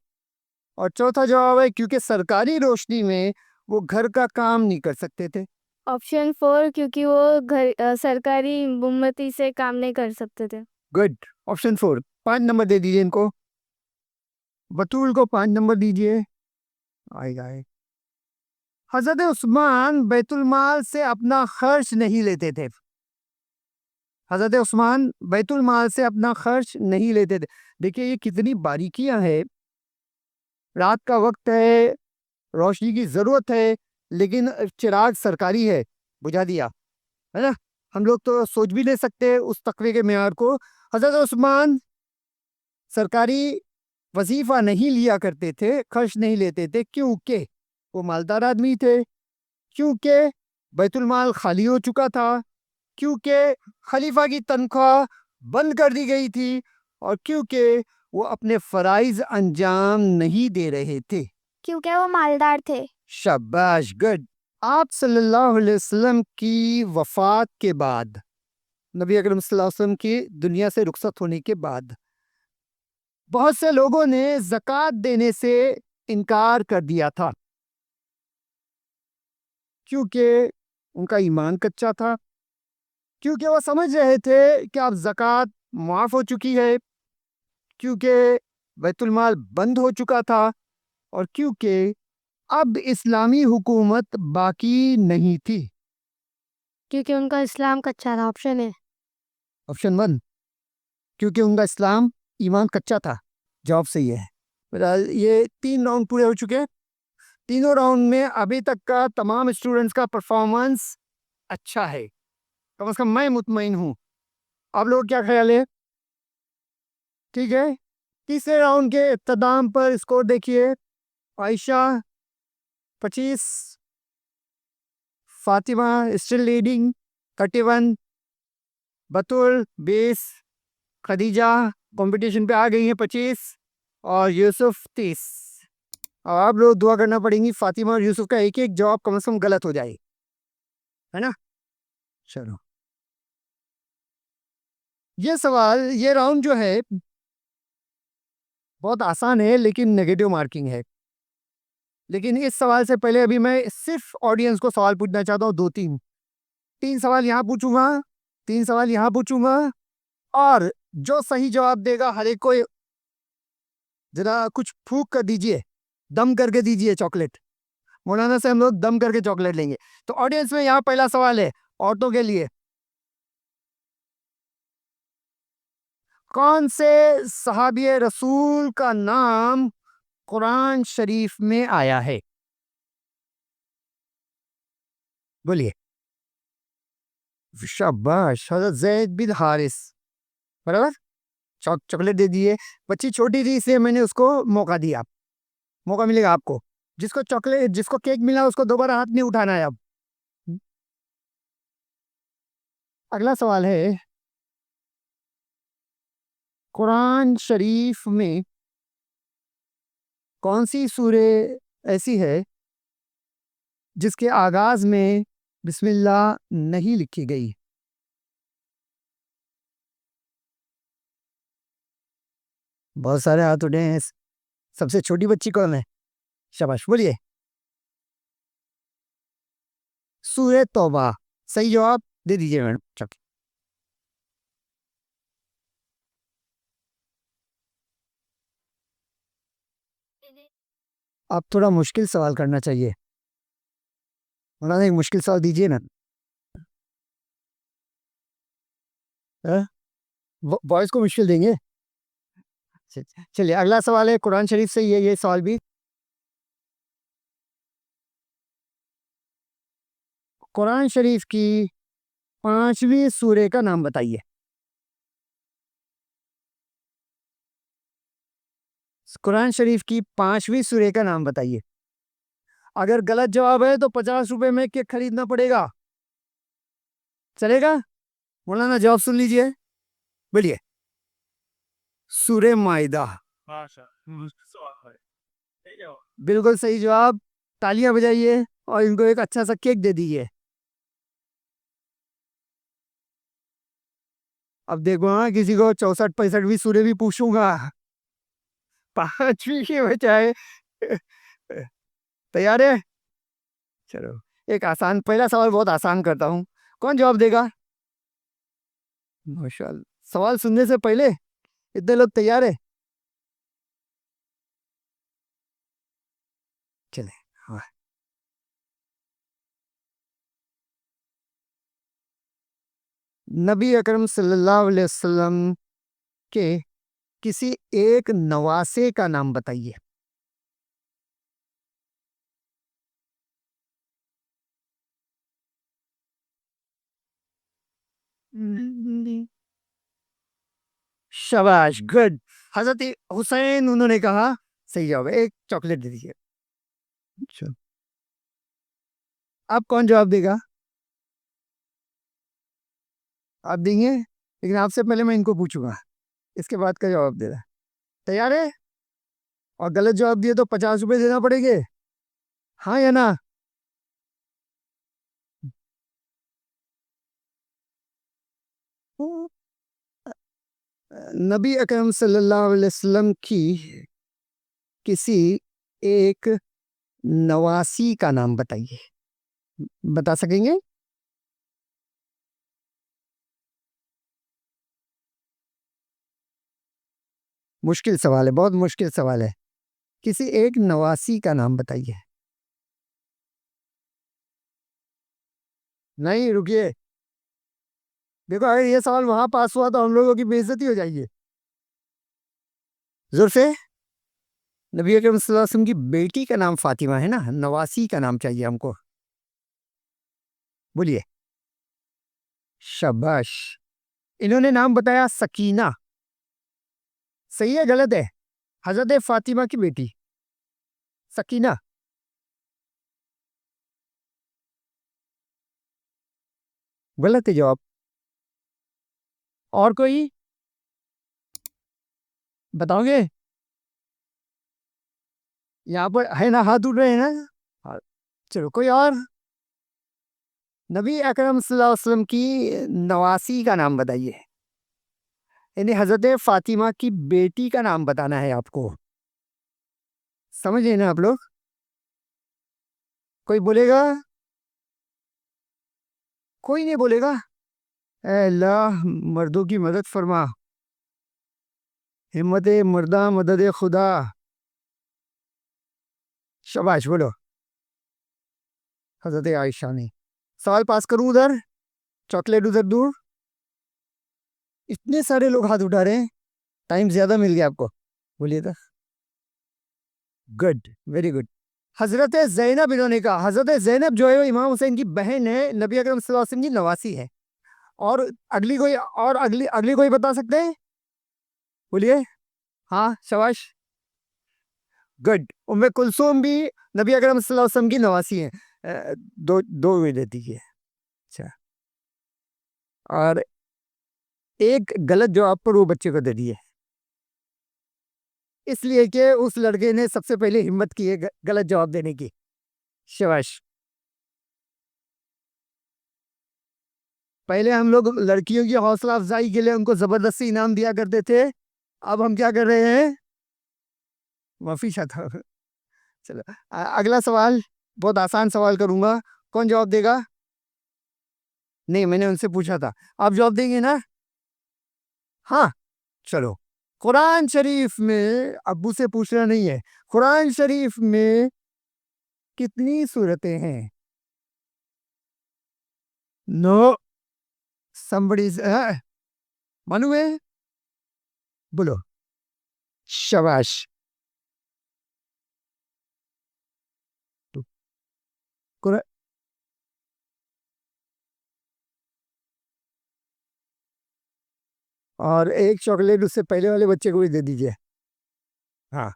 Speaker 2: और चौथा जवाब है क्योंकि सरकारी रोशनी में वो घर का काम नहीं कर सकते थे।
Speaker 3: ऑप्शन 4, क्योंकि वो सरकारी मोमबत्ती से काम नहीं कर सकते थे।
Speaker 2: Good, option 4। 5 नंबर दे दीजिए इनको। बतूल को 5 नंबर दीजिए। आएगा आए। हजरत उस्मान बैतुल माल से अपना खर्च नहीं लेते थे। हजरत उस्मान बैतुल माल से अपना खर्च नहीं लेते थे। देखिए ये कितनी बारीकियां है। रात का वक्त है, रोशनी की जरूरत है, लेकिन चिराग सरकारी है, बुझा दिया, है ना? हम लोग तो सोच भी नहीं सकते उस तकवे के मेयार को। हजरत उस्मान सरकारी वजीफा नहीं लिया करते थे, खर्च नहीं लेते थे, क्योंकि वो मालदार आदमी थे, क्योंकि बैतुल माल खाली हो चुका था, क्योंकि खलीफा की तनख्वाह बंद कर दी गई थी, और क्योंकि वो अपने फराइज अंजाम नहीं दे रहे थे।
Speaker 4: क्योंकि वो मालदार थे।
Speaker 2: शाबाश, गुड। आप सल्लल्लाहु अलैहि वसल्लम की वफात के बाद, नबी अकरम सल्लल्लाहु अलैहि वसल्लम की दुनिया से रुखसत होने के बाद, बहुत से लोगों ने ज़कात देने से इनकार कर दिया था, क्योंकि उनका ईमान कच्चा था, क्योंकि वो समझ रहे थे कि अब ज़कात माफ़ हो चुकी है, क्योंकि बैतुल माल बंद हो चुका था, और क्योंकि अब इस्लामी हुकूमत बाकी नहीं थी।
Speaker 3: क्योंकि उनका इस्लाम कच्चा था। ऑप्शन है।
Speaker 2: ऑप्शन 1, क्योंकि उनका इस्लाम ईमान कच्चा था। जवाब सही है। फिलहाल ये 3 राउंड पूरे हो चुके हैं। तीनों राउंड में अभी तक का तमाम स्टूडेंट्स का परफॉर्मेंस अच्छा है, कम से कम मैं मुतमईन हूँ। आप लोग क्या ख्याल है? ठीक है। तीसरे राउंड के इख्तिताम पर स्कोर देखिए। Ayesha 25, Fatima still leading 31, Batul 20, Khadija competition पे आ गई हैं 25, और यूसुफ 30। और आप लोग दुआ करना पड़ेंगी फातिमा और यूसुफ का एक एक जवाब कम से कम गलत हो जाए, है ना? चलो, ये सवाल, ये राउंड जो है बहुत आसान है, लेकिन नेगेटिव मार्किंग है। लेकिन इस सवाल से पहले अभी मैं सिर्फ ऑडियंस को सवाल पूछना चाहता हूँ, 2-3 सवाल यहाँ पूछूंगा, 3 सवाल यहाँ पूछूंगा, और जो सही जवाब देगा हर एक को जरा कुछ फूक कर दीजिए, दम करके दीजिए चॉकलेट। मौलाना से हम लोग दम करके चॉकलेट लेंगे। तो ऑडियंस में यहाँ पहला सवाल है औरतों के लिए। कौन से सहाबी रसूल का नाम कुरान शरीफ में आया है? बोलिए। शाबाश, हज़रत ज़ैद बिन हारिस। बराबर, चॉकलेट दे दिए। बच्ची छोटी थी इसलिए मैंने उसको मौका दिया। मौका मिलेगा आपको। जिसको चॉकलेट, जिसको केक मिला उसको दोबारा हाथ नहीं उठाना है अब। अगला सवाल है, कुरान शरीफ में कौन सी सूरे ऐसी है जिसके आगाज में बिस्मिल्लाह नहीं लिखी गई? बहुत सारे हाथ उठे हैं। सबसे छोटी बच्ची कौन है? शाबाश, बोलिए। सूरह तौबा। सही जवाब दे दीजिए मैडम। चल, आप थोड़ा मुश्किल सवाल करना चाहिए। मौलाना एक मुश्किल सवाल दीजिए ना। बॉयज को मुश्किल देंगे? चलिए, अगला सवाल है कुरान शरीफ से, ये सवाल भी। कुरान शरीफ की 5वीं सूरे का नाम बताइए। कुरान शरीफ की 5वीं सूरे का नाम बताइए। अगर गलत जवाब है तो 50 रुपए में केक खरीदना पड़ेगा। चलेगा? मौलाना जवाब सुन लीजिए, बोलिए। सूरे माइदा। बिल्कुल सही जवाब। तालियां बजाइए और इनको एक अच्छा सा केक दे दीजिए। अब देखो, हाँ, किसी को 64-65वीं सूरे भी पूछूंगा। 5वीं के बजाय। तैयार है? चलो, एक आसान, पहला सवाल बहुत आसान करता हूँ। कौन जवाब देगा? माशाल्लाह, सवाल सुनने से पहले इतने लोग तैयार है। चले, हाँ। नबी अकरम सल्लल्लाहु अलैहि वसल्लम के किसी एक नवासे का नाम बताइए। शाबाश, गुड। हजरत हुसैन उन्होंने कहा। सही जवाब है, एक चॉकलेट दे दीजिए। अच्छा, आप कौन जवाब देगा? आप देंगे, लेकिन आपसे पहले मैं इनको पूछूंगा, इसके बाद का जवाब देना। तैयार है? और गलत जवाब दिए तो 50 रुपए देना पड़ेंगे, हाँ या ना? नबी अकरम सल्लल्लाहु अलैहि वसल्लम की किसी एक नवासी का नाम बताइए, बता सकेंगे? मुश्किल सवाल है, बहुत मुश्किल सवाल है। किसी एक नवासी का नाम बताइए। नहीं, रुकिए, देखो अगर ये सवाल वहां पास हुआ तो हम लोगों की बेइज्जती हो जाएगी। जोर से। नबी अकरम सल्लल्लाहु अलैहि वसल्लम की बेटी का नाम फातिमा है ना, नवासी का नाम चाहिए हमको, बोलिए। शाबाश। इन्होंने नाम बताया सकीना, सही है गलत है? हजरत फातिमा की बेटी सकीना। गलत है जवाब। और कोई बताओगे? यहाँ पर है ना, हाथ उठ रहे हैं ना? हाँ, चलो कोई और। नबी अकरम सल्लल्लाहु अलैहि वसल्लम की नवासी का नाम बताइए, यानी हजरत फातिमा की बेटी का नाम बताना है आपको, समझ गए ना आप लोग? कोई बोलेगा? कोई नहीं बोलेगा? ऐ अल्लाह मर्दों की मदद फरमा, हिम्मत मर्दा मदद खुदा। शाबाश, बोलो। हजरत आयशा ने। सवाल पास करूं उधर, चॉकलेट उधर दूर। इतने सारे लोग हाथ उठा रहे हैं, टाइम ज्यादा मिल गया आपको, बोलिए तो। Good, very good. हजरत जैनब, इन्होंने कहा हजरत जैनब जो है वो इमाम हुसैन की बहन है, नबी अकरम सल्लल्लाहु अलैहि वसल्लम की नवासी है। और अगली कोई, और अगली अगली कोई बता सकते हैं? बोलिए। हाँ, शाबाश, गुड। उम्मे कुलसूम भी नबी अकरम सल्लल्लाहु अलैहि वसल्लम की नवासी है। दो दो में देती है। अच्छा, और एक गलत जवाब पर वो बच्चे को दे दिए, इसलिए कि उस लड़के ने सबसे पहले हिम्मत की है गलत जवाब देने की। शाबाश। पहले हम लोग लड़कियों की हौसला अफजाई के लिए उनको जबरदस्ती इनाम दिया करते थे, अब हम क्या कर रहे हैं? माफी चाहता हूं। चलो, अगला सवाल, बहुत आसान सवाल करूंगा, कौन जवाब देगा? नहीं, मैंने उनसे पूछा था, आप जवाब देंगे ना? हाँ, चलो। कुरान शरीफ में, अब्बू से पूछना नहीं है, कुरान शरीफ में कितनी सूरतें हैं? नो, somebody मालूम है? बोलो। शाबाश। कुरा- और एक चॉकलेट उससे पहले वाले बच्चे को भी दे दीजिए। हाँ,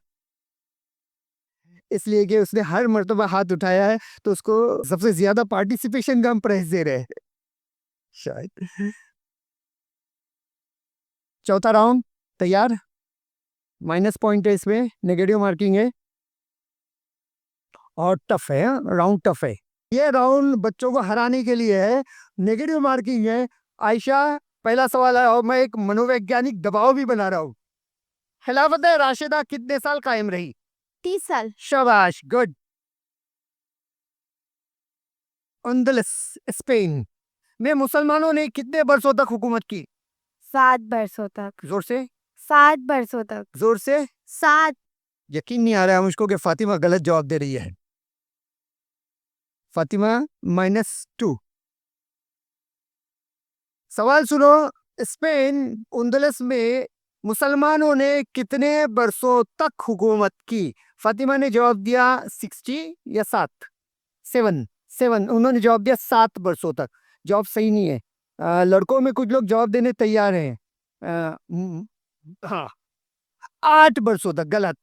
Speaker 2: इसलिए कि उसने हर मर्तबा हाथ उठाया है, तो उसको सबसे ज्यादा पार्टिसिपेशन का हम प्राइज दे रहे हैं शायद। चौथा राउंड, तैयार? माइनस पॉइंट है इसमें, नेगेटिव मार्किंग है, और टफ है, राउंड टफ है। ये राउंड बच्चों को हराने के लिए है, नेगेटिव मार्किंग है। आयशा, पहला सवाल है, और मैं एक मनोवैज्ञानिक दबाव भी बना रहा हूँ। खिलाफत राशिदा कितने साल कायम रही?
Speaker 3: 30 साल।
Speaker 2: शाबाश, गुड। अंदलस, स्पेन में मुसलमानों ने कितने वर्षों तक हुकूमत की?
Speaker 3: 7 बरसों तक।
Speaker 2: जोर से।
Speaker 3: 7 बरसों तक।
Speaker 2: जोर से।
Speaker 3: 7।
Speaker 2: यकीन नहीं आ रहा है मुझको कि फातिमा गलत जवाब दे रही है। फातिमा -2। सवाल सुनो, स्पेन उंदलस में मुसलमानों ने कितने बरसों तक हुकूमत की? फातिमा ने जवाब दिया 60 या 7? 7। 7, उन्होंने जवाब दिया 7 बरसों तक। जवाब सही नहीं है। लड़कों में कुछ लोग जवाब देने तैयार हैं। हाँ, 8 बरसों तक, गलत।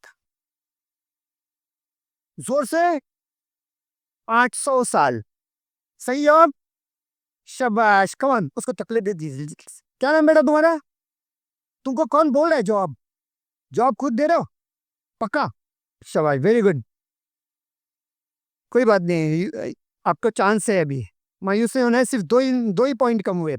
Speaker 2: जोर से। 800 साल। सही जवाब, शाबाश, कौन उसको चॉकलेट दे दीजिए। क्या नाम बेटा तुम्हारा? तुमको कौन बोल रहा है जॉब? जॉब खुद दे रहे हो? पक्का? शाबाश, वेरी गुड। कोई बात नहीं, आपको चांस है अभी, मायूस नहीं होना है, सिर्फ दो ही पॉइंट कम हुए।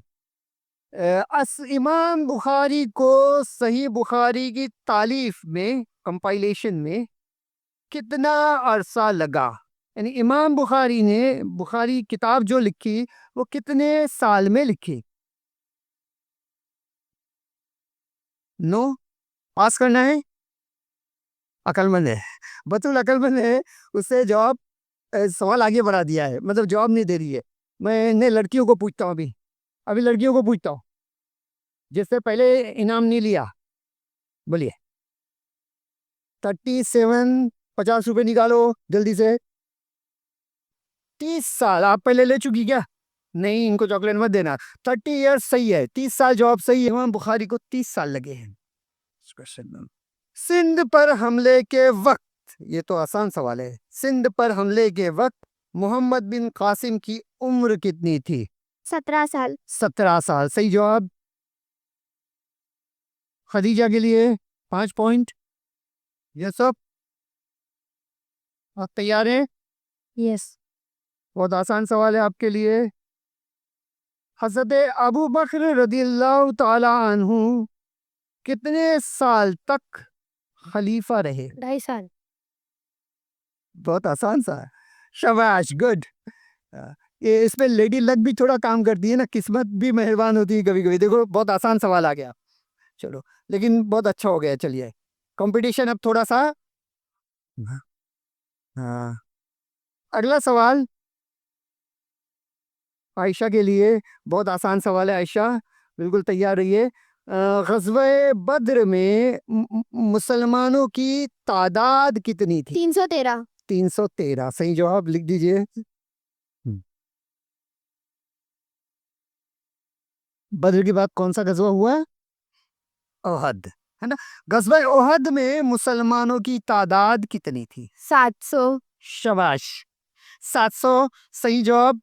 Speaker 2: इमाम बुखारी को सही बुखारी की तालीफ में, कंपाइलेशन में कितना अरसा लगा? यानी इमाम बुखारी ने बुखारी किताब जो लिखी वो कितने साल में लिखी? नो, पास करना है? अकलमंद है, बतूल अकलमंद है, उससे जवाब सवाल आगे बढ़ा दिया है, मतलब जवाब नहीं दे रही है। मैं लड़कियों को पूछता हूँ अभी लड़कियों को पूछता हूँ जिससे पहले इनाम नहीं लिया। बोलिए। 37, 50 रुपए निकालो जल्दी से। 30 साल आप पहले ले चुकी क्या? नहीं, इनको चॉकलेट मत देना। 30 ईयर्स सही है, 30 साल जवाब सही है। इमाम बुखारी को 30 साल लगे हैं। सिंध पर हमले के वक्त, ये तो आसान सवाल है, सिंध पर हमले के वक्त मोहम्मद बिन कासिम की उम्र कितनी थी?
Speaker 4: 17 साल।
Speaker 2: 17 साल सही जवाब। खदीजा के लिए 5 पॉइंट। ये सब आप तैयार हैं?
Speaker 4: यस।
Speaker 2: बहुत आसान सवाल है आपके लिए। हज़रत अबू बकर रदियल्लाहु ताला अन्हु कितने साल तक खलीफा रहे?
Speaker 3: 2.5 साल।
Speaker 2: बहुत आसान सा है, शाबाश, गुड। ये इसमें लेडी लक भी थोड़ा काम करती है ना, किस्मत भी मेहरबान होती है कभी कभी। देखो बहुत आसान सवाल आ गया, चलो, लेकिन बहुत अच्छा हो गया। चलिए, कंपटीशन अब थोड़ा सा। हाँ, अगला सवाल आयशा के लिए बहुत आसान सवाल है। आयशा बिल्कुल तैयार रहिए। ग़ज़वे बद्र में मुसलमानों की तादाद कितनी थी?
Speaker 4: 313।
Speaker 2: 313 सही जवाब, लिख दीजिए। बद्र के बाद कौन सा गजवा हुआ? ओहद, है ना। गजवा ओहद में मुसलमानों की तादाद कितनी थी?
Speaker 3: 700।
Speaker 2: शाबाश, 700 सही जवाब।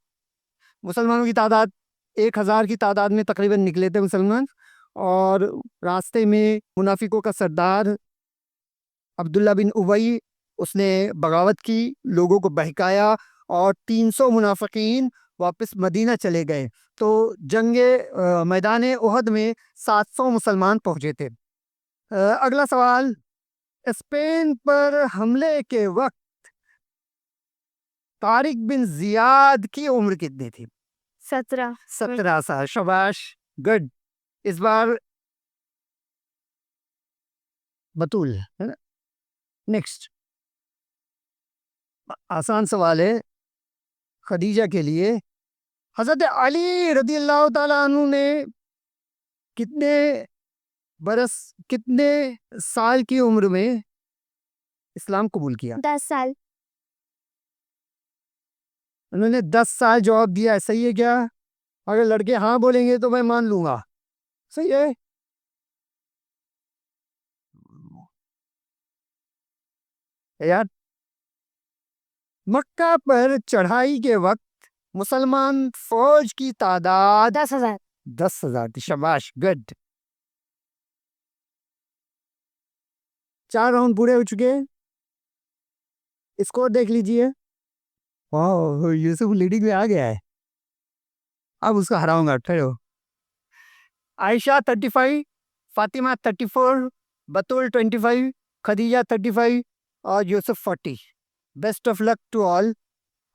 Speaker 2: मुसलमानों की तादाद 1000 की तादाद में तकरीबन निकले थे मुसलमान, और रास्ते में मुनाफिकों का सरदार अब्दुल्ला बिन उबई, उसने बगावत की, लोगों को बहकाया, और 300 मुनाफिकीन वापस मदीना चले गए। तो जंगे मैदान ओहद में 700 मुसलमान पहुंचे थे। अगला सवाल, स्पेन पर हमले के वक्त तारिक बिन जियाद की उम्र कितनी थी?
Speaker 3: 17।
Speaker 2: 17 साल, शाबाश, गुड। इस बार बतूल, है ना। नेक्स्ट आसान सवाल है खदीजा के लिए। हजरत अली रदियल्लाहु ताला अन्हु ने कितने कितने साल की उम्र में इस्लाम कबूल किया?
Speaker 4: 10 साल।
Speaker 2: उन्होंने 10 साल जवाब दिया है, सही है क्या? अगर लड़के हाँ बोलेंगे तो मैं मान लूंगा, सही है। यार, मक्का पर चढ़ाई के वक्त मुसलमान फौज की तादाद
Speaker 3: 10,000।
Speaker 2: 10,000 थी, शाबाश, गुड। 4 राउंड पूरे हो चुके हैं, स्कोर देख लीजिए। वाह, यूसुफ लीडिंग में आ गया है, अब उसको हराऊंगा, ठहरो। आयशा 35, फातिमा 34, बतूल 25, खदीजा 35 और Yusuf 40। Best of luck to all.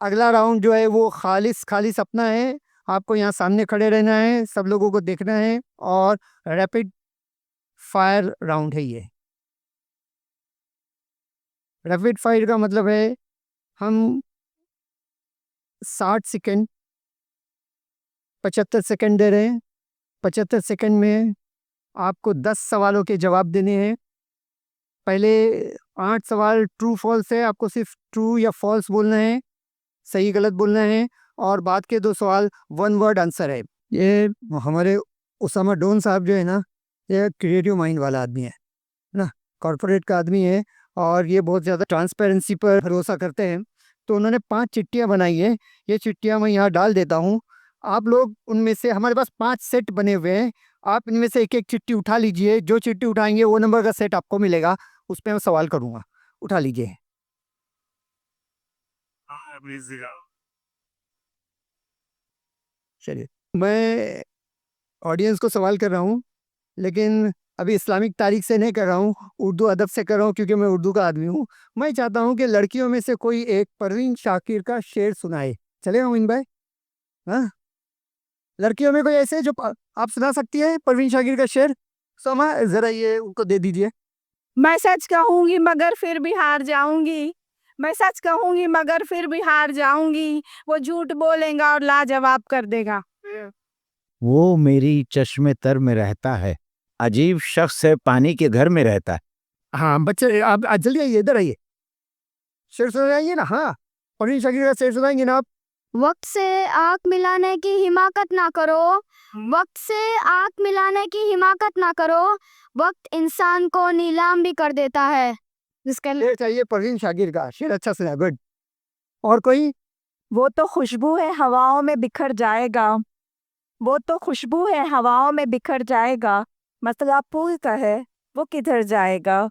Speaker 2: अगला राउंड जो है वो खालिस अपना है। आपको यहाँ सामने खड़े रहना है, सब लोगों को देखना है, और रैपिड फायर राउंड है ये। रैपिड फायर का मतलब है हम 60 सेकंड 75 सेकंड दे रहे हैं। 75 सेकंड में आपको 10 सवालों के जवाब देने हैं। पहले 8 सवाल ट्रू फॉल्स है, आपको सिर्फ ट्रू या फॉल्स बोलना है, सही गलत बोलना है, और बाद के 2 सवाल 1 वर्ड आंसर है। ये हमारे उसामा डोन साहब जो है ना, ये क्रिएटिव माइंड वाला आदमी है ना, कॉर्पोरेट का आदमी है, और ये बहुत ज़्यादा ट्रांसपेरेंसी पर भरोसा करते हैं। तो उन्होंने 5 चिट्ठियाँ बनाई हैं। ये चिट्ठियाँ मैं यहाँ डाल देता हूँ। आप लोग उनमें से, हमारे पास 5 सेट बने हुए हैं, आप इनमें से एक-एक चिट्ठी उठा लीजिए। जो चिट्ठी उठाएँगे वो नंबर का सेट आपको मिलेगा, उस पे मैं सवाल करूँगा। उठा लीजिए। चलिए, मैं ऑडियंस को सवाल कर रहा हूँ, लेकिन अभी इस्लामिक तारीख से नहीं कर रहा हूँ, उर्दू अदब से कर रहा हूँ, क्योंकि मैं उर्दू का आदमी हूँ। मैं चाहता हूँ कि लड़कियों में से कोई एक परवीन शाकिर का शेर सुनाए। चलेगा मोइन भाई? हाँ, लड़कियों में कोई ऐसे जो आप सुना सकती है परवीन शाकिर का शेर? समा जरा ये उनको दे दीजिए।
Speaker 5: मैं सच कहूंगी मगर फिर भी हार जाऊंगी, मैं सच कहूंगी मगर फिर भी हार जाऊंगी, वो झूठ बोलेगा और लाजवाब कर देगा।
Speaker 1: वो मेरी चश्मे तर में रहता है, अजीब शख्स है, पानी के घर में रहता है।
Speaker 2: हाँ बच्चे, आप जल्दी आइए, इधर आइए, शेर सुनाइए ना। हाँ, परवीन शाकिर का शेर सुनाएंगे ना आप?
Speaker 4: वक्त से आँख मिलाने की हिमाकत ना करो, वक्त से आँख मिलाने की हिमाकत ना करो, वक्त इंसान को नीलाम भी कर देता है। जिसका
Speaker 2: शेर चाहिए परवीन शाकिर का, शेर अच्छा सुना, गुड। और कोई?
Speaker 5: वो तो खुशबू है हवाओं में बिखर जाएगा, वो तो खुशबू है हवाओं में बिखर जाएगा, मसला पुल का है वो किधर जाएगा।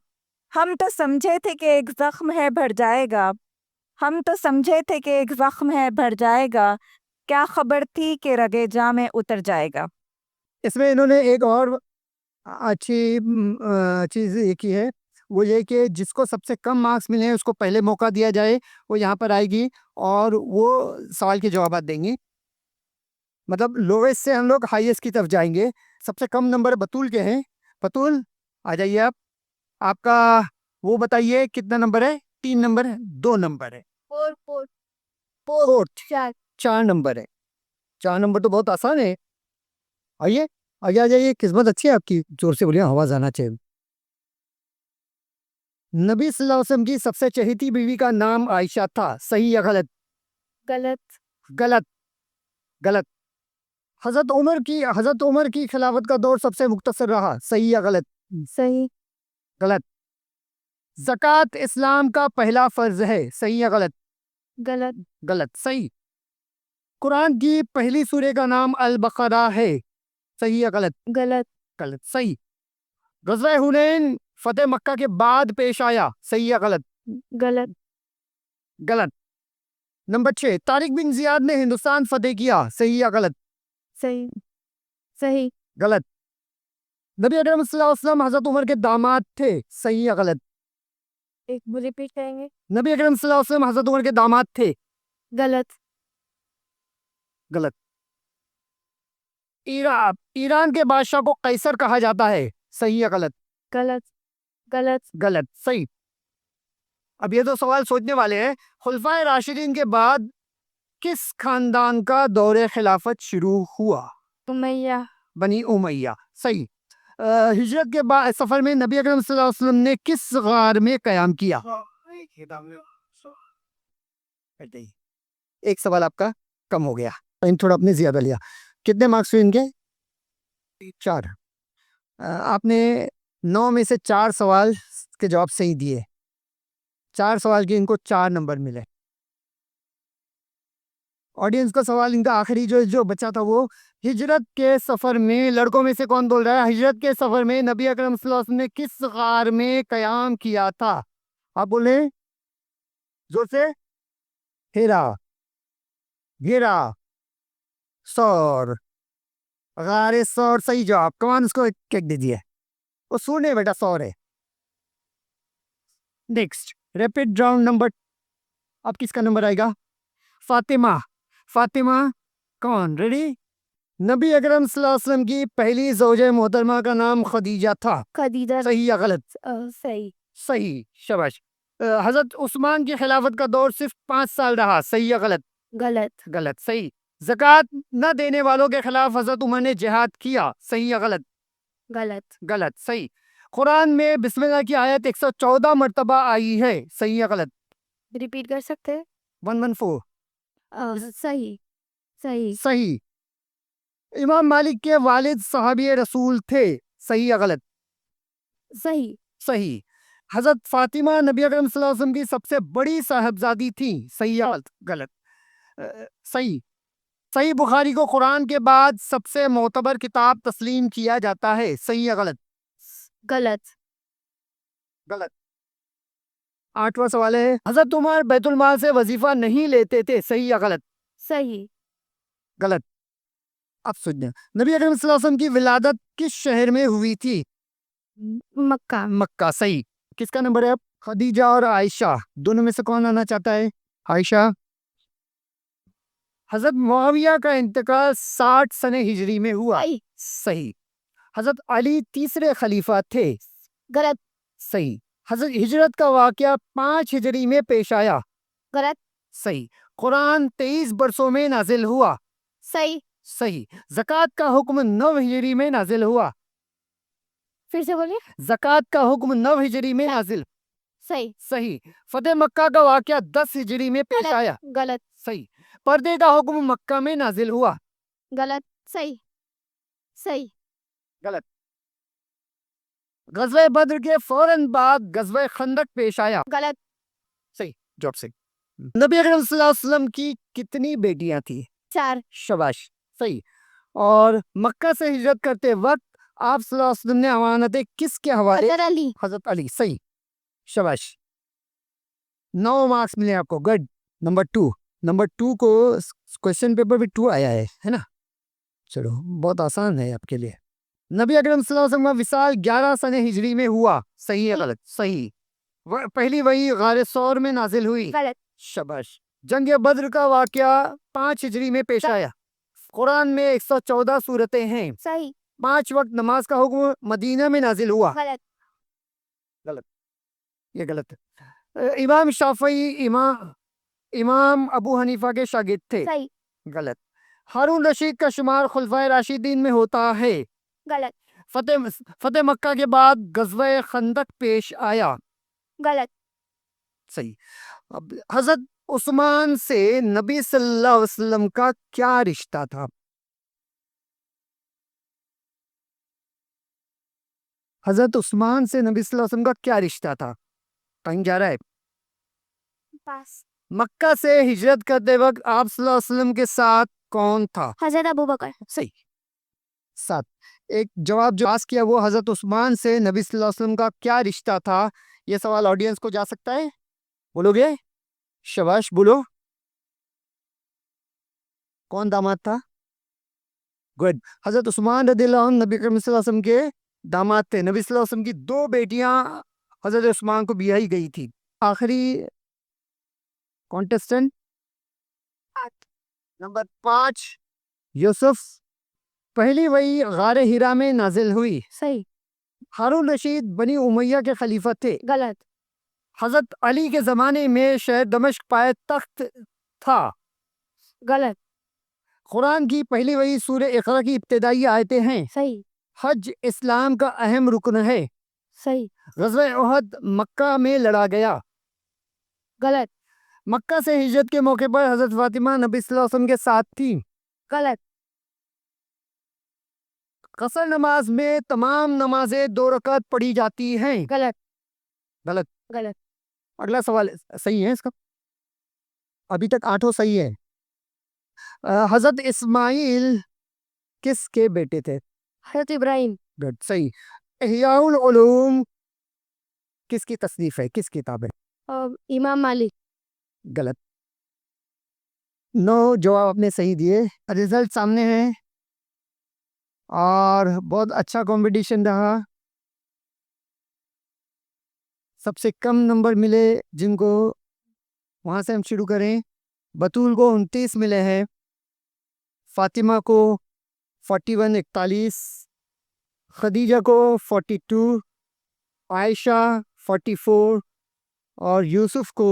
Speaker 5: हम तो समझे थे कि एक जख्म है भर जाएगा, हम तो समझे थे कि एक जख्म है भर जाएगा, क्या खबर थी कि रगे जा में उतर जाएगा।
Speaker 2: इसमें इन्होंने एक और अच्छी चीज़ ये की है, वो ये कि जिसको सबसे कम मार्क्स मिले हैं उसको पहले मौका दिया जाए। वो यहाँ पर आएगी और वो सवाल के जवाब देंगी। मतलब लोवेस्ट से हम लोग हाईएस्ट की तरफ जाएंगे। सबसे कम नंबर बतूल के हैं। बतूल, आ जाइए आप। आपका वो बताइए कितना नंबर है? 3 नंबर है, 2 नंबर है, 4 4 नंबर है। 4 नंबर तो बहुत आसान है। आइए, आगे आ जाइए। किस्मत अच्छी है आपकी, जोर से बोलिए, आवाज आना चाहिए। नबी सल्लल्लाहु अलैहि वसल्लम की सबसे चहेती बीवी का नाम आयशा था, सही या गलत?
Speaker 3: गलत।
Speaker 2: गलत, गलत। हजरत उमर की खिलाफत का दौर सबसे मुख्तसर रहा, सही या गलत?
Speaker 3: सही।
Speaker 2: गलत। ज़कात इस्लाम का पहला फर्ज है, सही या गलत?
Speaker 3: गलत।
Speaker 2: गलत। सही। कुरान की पहली सूरे का नाम अल बकरा है, सही या गलत?
Speaker 3: गलत।
Speaker 2: गलत। सही। गज़वा हुनैन फतेह मक्का के बाद पेश आया, सही या गलत?
Speaker 3: गलत।
Speaker 2: गलत। नंबर 6, तारिक बिन जियाद ने हिंदुस्तान फतेह किया, सही या गलत?
Speaker 3: सही। सही।
Speaker 2: गलत। नबी अकरम सल्लल्लाहु अलैहि वसल्लम हजरत उमर के दामाद थे, सही या गलत?
Speaker 3: एक रिपीट करेंगे?
Speaker 2: नबी अकरम सल्लल्लाहु अलैहि वसल्लम हजरत उमर के दामाद थे।
Speaker 3: गलत।
Speaker 2: गलत। ईरान के बादशाह को कैसर कहा जाता है, सही या गलत?
Speaker 3: गलत। गलत।
Speaker 2: गलत। सही। अब ये तो सवाल सोचने वाले हैं। खुलफाए राशिदीन के बाद किस खानदान का दौरे खिलाफत शुरू हुआ?
Speaker 3: उमैया।
Speaker 2: बनी उमैया। सही। हिजरत के बाद सफर में नबी अकरम सल्लल्लाहु अलैहि वसल्लम ने किस गार में कयाम किया? एक सवाल आपका कम हो गया, टाइम थोड़ा आपने ज्यादा लिया। कितने मार्क्स हुए इनके? 4। आपने 9 में से 4 सवाल के जवाब सही दिए। 4 सवाल के इनको 4 नंबर मिले। ऑडियंस का सवाल इनका आखिरी जो बचा था वो, हिजरत के सफर में, लड़कों में से कौन बोल रहा है? हिजरत के सफर में नबी अकरम सल्लल्लाहु अलैहि वसल्लम ने किस गार में कयाम किया था? आप बोले जोर से। हेरा, घेरा, सौर, गारे सौर, सही जवाब। कमान उसको एक केक दीजिए। वो सुने बेटा, सौर है। नेक्स्ट रैपिड राउंड नंबर, अब किसका नंबर आएगा? फातिमा। फातिमा कौन? रेडी? नबी अकरम सल्लल्लाहु अलैहि वसल्लम की पहली ज़ौजे मोहतरमा का नाम खदीजा था,
Speaker 3: खदीजा।
Speaker 2: सही या गलत?
Speaker 3: सही।
Speaker 2: सही, शाबाश। हजरत उस्मान की खिलाफत का दौर सिर्फ 5 साल रहा, सही या गलत?
Speaker 3: गलत।
Speaker 2: गलत। सही। ज़कात न देने वालों के खिलाफ हजरत उमर ने जिहाद किया, सही या गलत?
Speaker 3: गलत।
Speaker 2: गलत। सही। कुरान में बिस्मिल्लाह की आयत 114 मर्तबा आई है, सही या गलत?
Speaker 3: रिपीट कर सकते हैं?
Speaker 2: 114।
Speaker 3: सही। सही।
Speaker 2: सही। इमाम मालिक के वालिद सहाबी रसूल थे, सही या गलत?
Speaker 3: सही।
Speaker 2: सही। हजरत फातिमा नबी अकरम सल्लल्लाहु अलैहि वसल्लम की सबसे बड़ी साहबजादी थी। सही या गलत? गलत। सही। सही बुखारी को कुरान के बाद सबसे मोतबर किताब तस्लीम किया जाता है। सही या गलत?
Speaker 3: गलत।
Speaker 2: गलत। 8वां सवाल है, हजरत उमर बैतुल माल से वजीफा नहीं लेते थे। सही या गलत?
Speaker 3: सही।
Speaker 2: गलत। अब सुनिए, नबी अकरम सल्लल्लाहु अलैहि वसल्लम की विलादत किस शहर में हुई थी?
Speaker 3: मक्का।
Speaker 2: मक्का। सही। किसका नंबर है अब? खदीजा और आयशा, दोनों में से कौन आना चाहता है? आयशा। हजरत मुआविया का इंतकाल 60 सने हिजरी में हुआ।
Speaker 3: सही।
Speaker 2: सही। हजरत अली तीसरे खलीफा थे।
Speaker 3: गलत।
Speaker 2: सही। हजरत हिजरत का वाकया 5 हिजरी में पेश आया।
Speaker 3: गलत।
Speaker 2: सही। कुरान 23 बरसों में नाजिल हुआ।
Speaker 3: सही।
Speaker 2: सही। ज़कात का हुक्म 9 हिजरी में नाजिल हुआ।
Speaker 3: फिर से बोलिए।
Speaker 2: ज़कात का हुक्म 9 हिजरी में नाजिल।
Speaker 3: सही।
Speaker 2: सही। फतेह मक्का का वाकया 10 हिजरी में पेश आया।
Speaker 3: गलत।
Speaker 2: सही। पर्दे का हुक्म मक्का में नाजिल हुआ।
Speaker 3: गलत। सही। सही।
Speaker 2: गलत। गज़वे बद्र के फौरन बाद गज़वे खंदक पेश आया।
Speaker 3: गलत।
Speaker 2: सही। जॉब से। नबी अकरम सल्लल्लाहु अलैहि वसल्लम की कितनी बेटियां थी?
Speaker 3: 4।
Speaker 2: शाबाश। सही। और मक्का से हिजरत करते वक्त आप सल्लल्लाहु अलैहि वसल्लम ने अमानतें किसके हवाले?
Speaker 3: हज़रत अली।
Speaker 2: हजरत अली। सही। शाबाश। 9 मार्क्स मिले आपको। गुड। नंबर 2 को क्वेश्चन पेपर में 2 आया है ना? चलो, बहुत आसान है आपके लिए। नबी अकरम सल्लल्लाहु अलैहि वसल्लम का विसाल 11 सने हिजरी में हुआ। सही है गलत? सही। पहली वही गारे सौर में नाजिल हुई।
Speaker 3: गलत।
Speaker 2: शाबाश। जंग बद्र का वाकया 5 हिजरी में पेश आया। कुरान में 114 सूरतें हैं।
Speaker 3: सही।
Speaker 2: 5 वक्त नमाज का हुक्म मदीना में नाजिल हुआ।
Speaker 3: गलत।
Speaker 2: गलत। ये गलत है। इमाम शाफई इमाम अबू हनीफा के शागिर्द थे।
Speaker 3: सही।
Speaker 2: गलत। हारून रशीद का शुमार खुलफाए राशिदीन में होता है।
Speaker 3: गलत।
Speaker 2: फतेह मक्का के बाद गज़वे खंदक पेश आया।
Speaker 3: गलत।
Speaker 2: सही। अब हजरत उस्मान से नबी सल्लल्लाहु अलैहि वसल्लम का क्या रिश्ता था? हजरत उस्मान से नबी सल्लल्लाहु अलैहि वसल्लम का क्या रिश्ता था? टाइम जा रहा है।
Speaker 3: पास।
Speaker 2: मक्का से हिजरत करते वक्त आप सल्लल्लाहु अलैहि वसल्लम के साथ कौन था?
Speaker 4: हजरत अबू बकर।
Speaker 2: सही। 7। एक जवाब जो पास किया वो हजरत उस्मान से नबी सल्लल्लाहु अलैहि वसल्लम का क्या रिश्ता था? ये सवाल ऑडियंस को जा सकता है? बोलोगे? शाबाश, बोलो। कौन दामाद था? गुड। हजरत उस्मान रदियल्लाहु अन्हु नबी करीम सल्लल्लाहु अलैहि वसल्लम के दामाद थे। नबी सल्लल्लाहु अलैहि वसल्लम की 2 बेटियां हजरत उस्मान को ब्याही गई थी। आखिरी कॉन्टेस्टेंट नंबर 5 यूसुफ। पहली वही गारे हिरा में नाजिल हुई।
Speaker 3: सही।
Speaker 2: हारून रशीद बनी उमैया के खलीफा थे।
Speaker 3: गलत।
Speaker 2: हजरत अली के ज़माने में शहर दमिश्क पाए तख्त था।
Speaker 3: गलत।
Speaker 2: कुरान की पहली वही सूरह इक़रा की इब्तिदाई आयतें हैं।
Speaker 3: सही।
Speaker 2: हज इस्लाम का अहम रुकन है।
Speaker 3: सही।
Speaker 2: ग़ज़वे उहद मक्का में लड़ा गया।
Speaker 3: गलत।
Speaker 2: मक्का से हिजरत के मौके पर हजरत फातिमा नबी सल्लल्लाहु अलैहि वसल्लम के साथ थी।
Speaker 3: गलत।
Speaker 2: कसर नमाज में तमाम नमाजें 2 रकात पढ़ी जाती हैं।
Speaker 3: गलत।
Speaker 2: गलत।
Speaker 3: गलत।
Speaker 2: अगला सवाल सही है इसका? अभी तक 8 सही है। हजरत इस्माइल किसके बेटे थे?
Speaker 3: हज़रत इब्राहिम।
Speaker 2: गुड। सही। इहयाउल उलूम किसकी तसनीफ है? किस किताब है?
Speaker 3: इमाम मालिक।
Speaker 2: गलत। 9 जवाब आपने सही दिए। रिजल्ट सामने है और बहुत अच्छा कंपटीशन रहा। सबसे कम नंबर मिले जिनको, वहाँ से हम शुरू करें। बतूल को 29 मिले हैं, फातिमा को 41 41, खदीजा को 42, आयशा 44 और यूसुफ को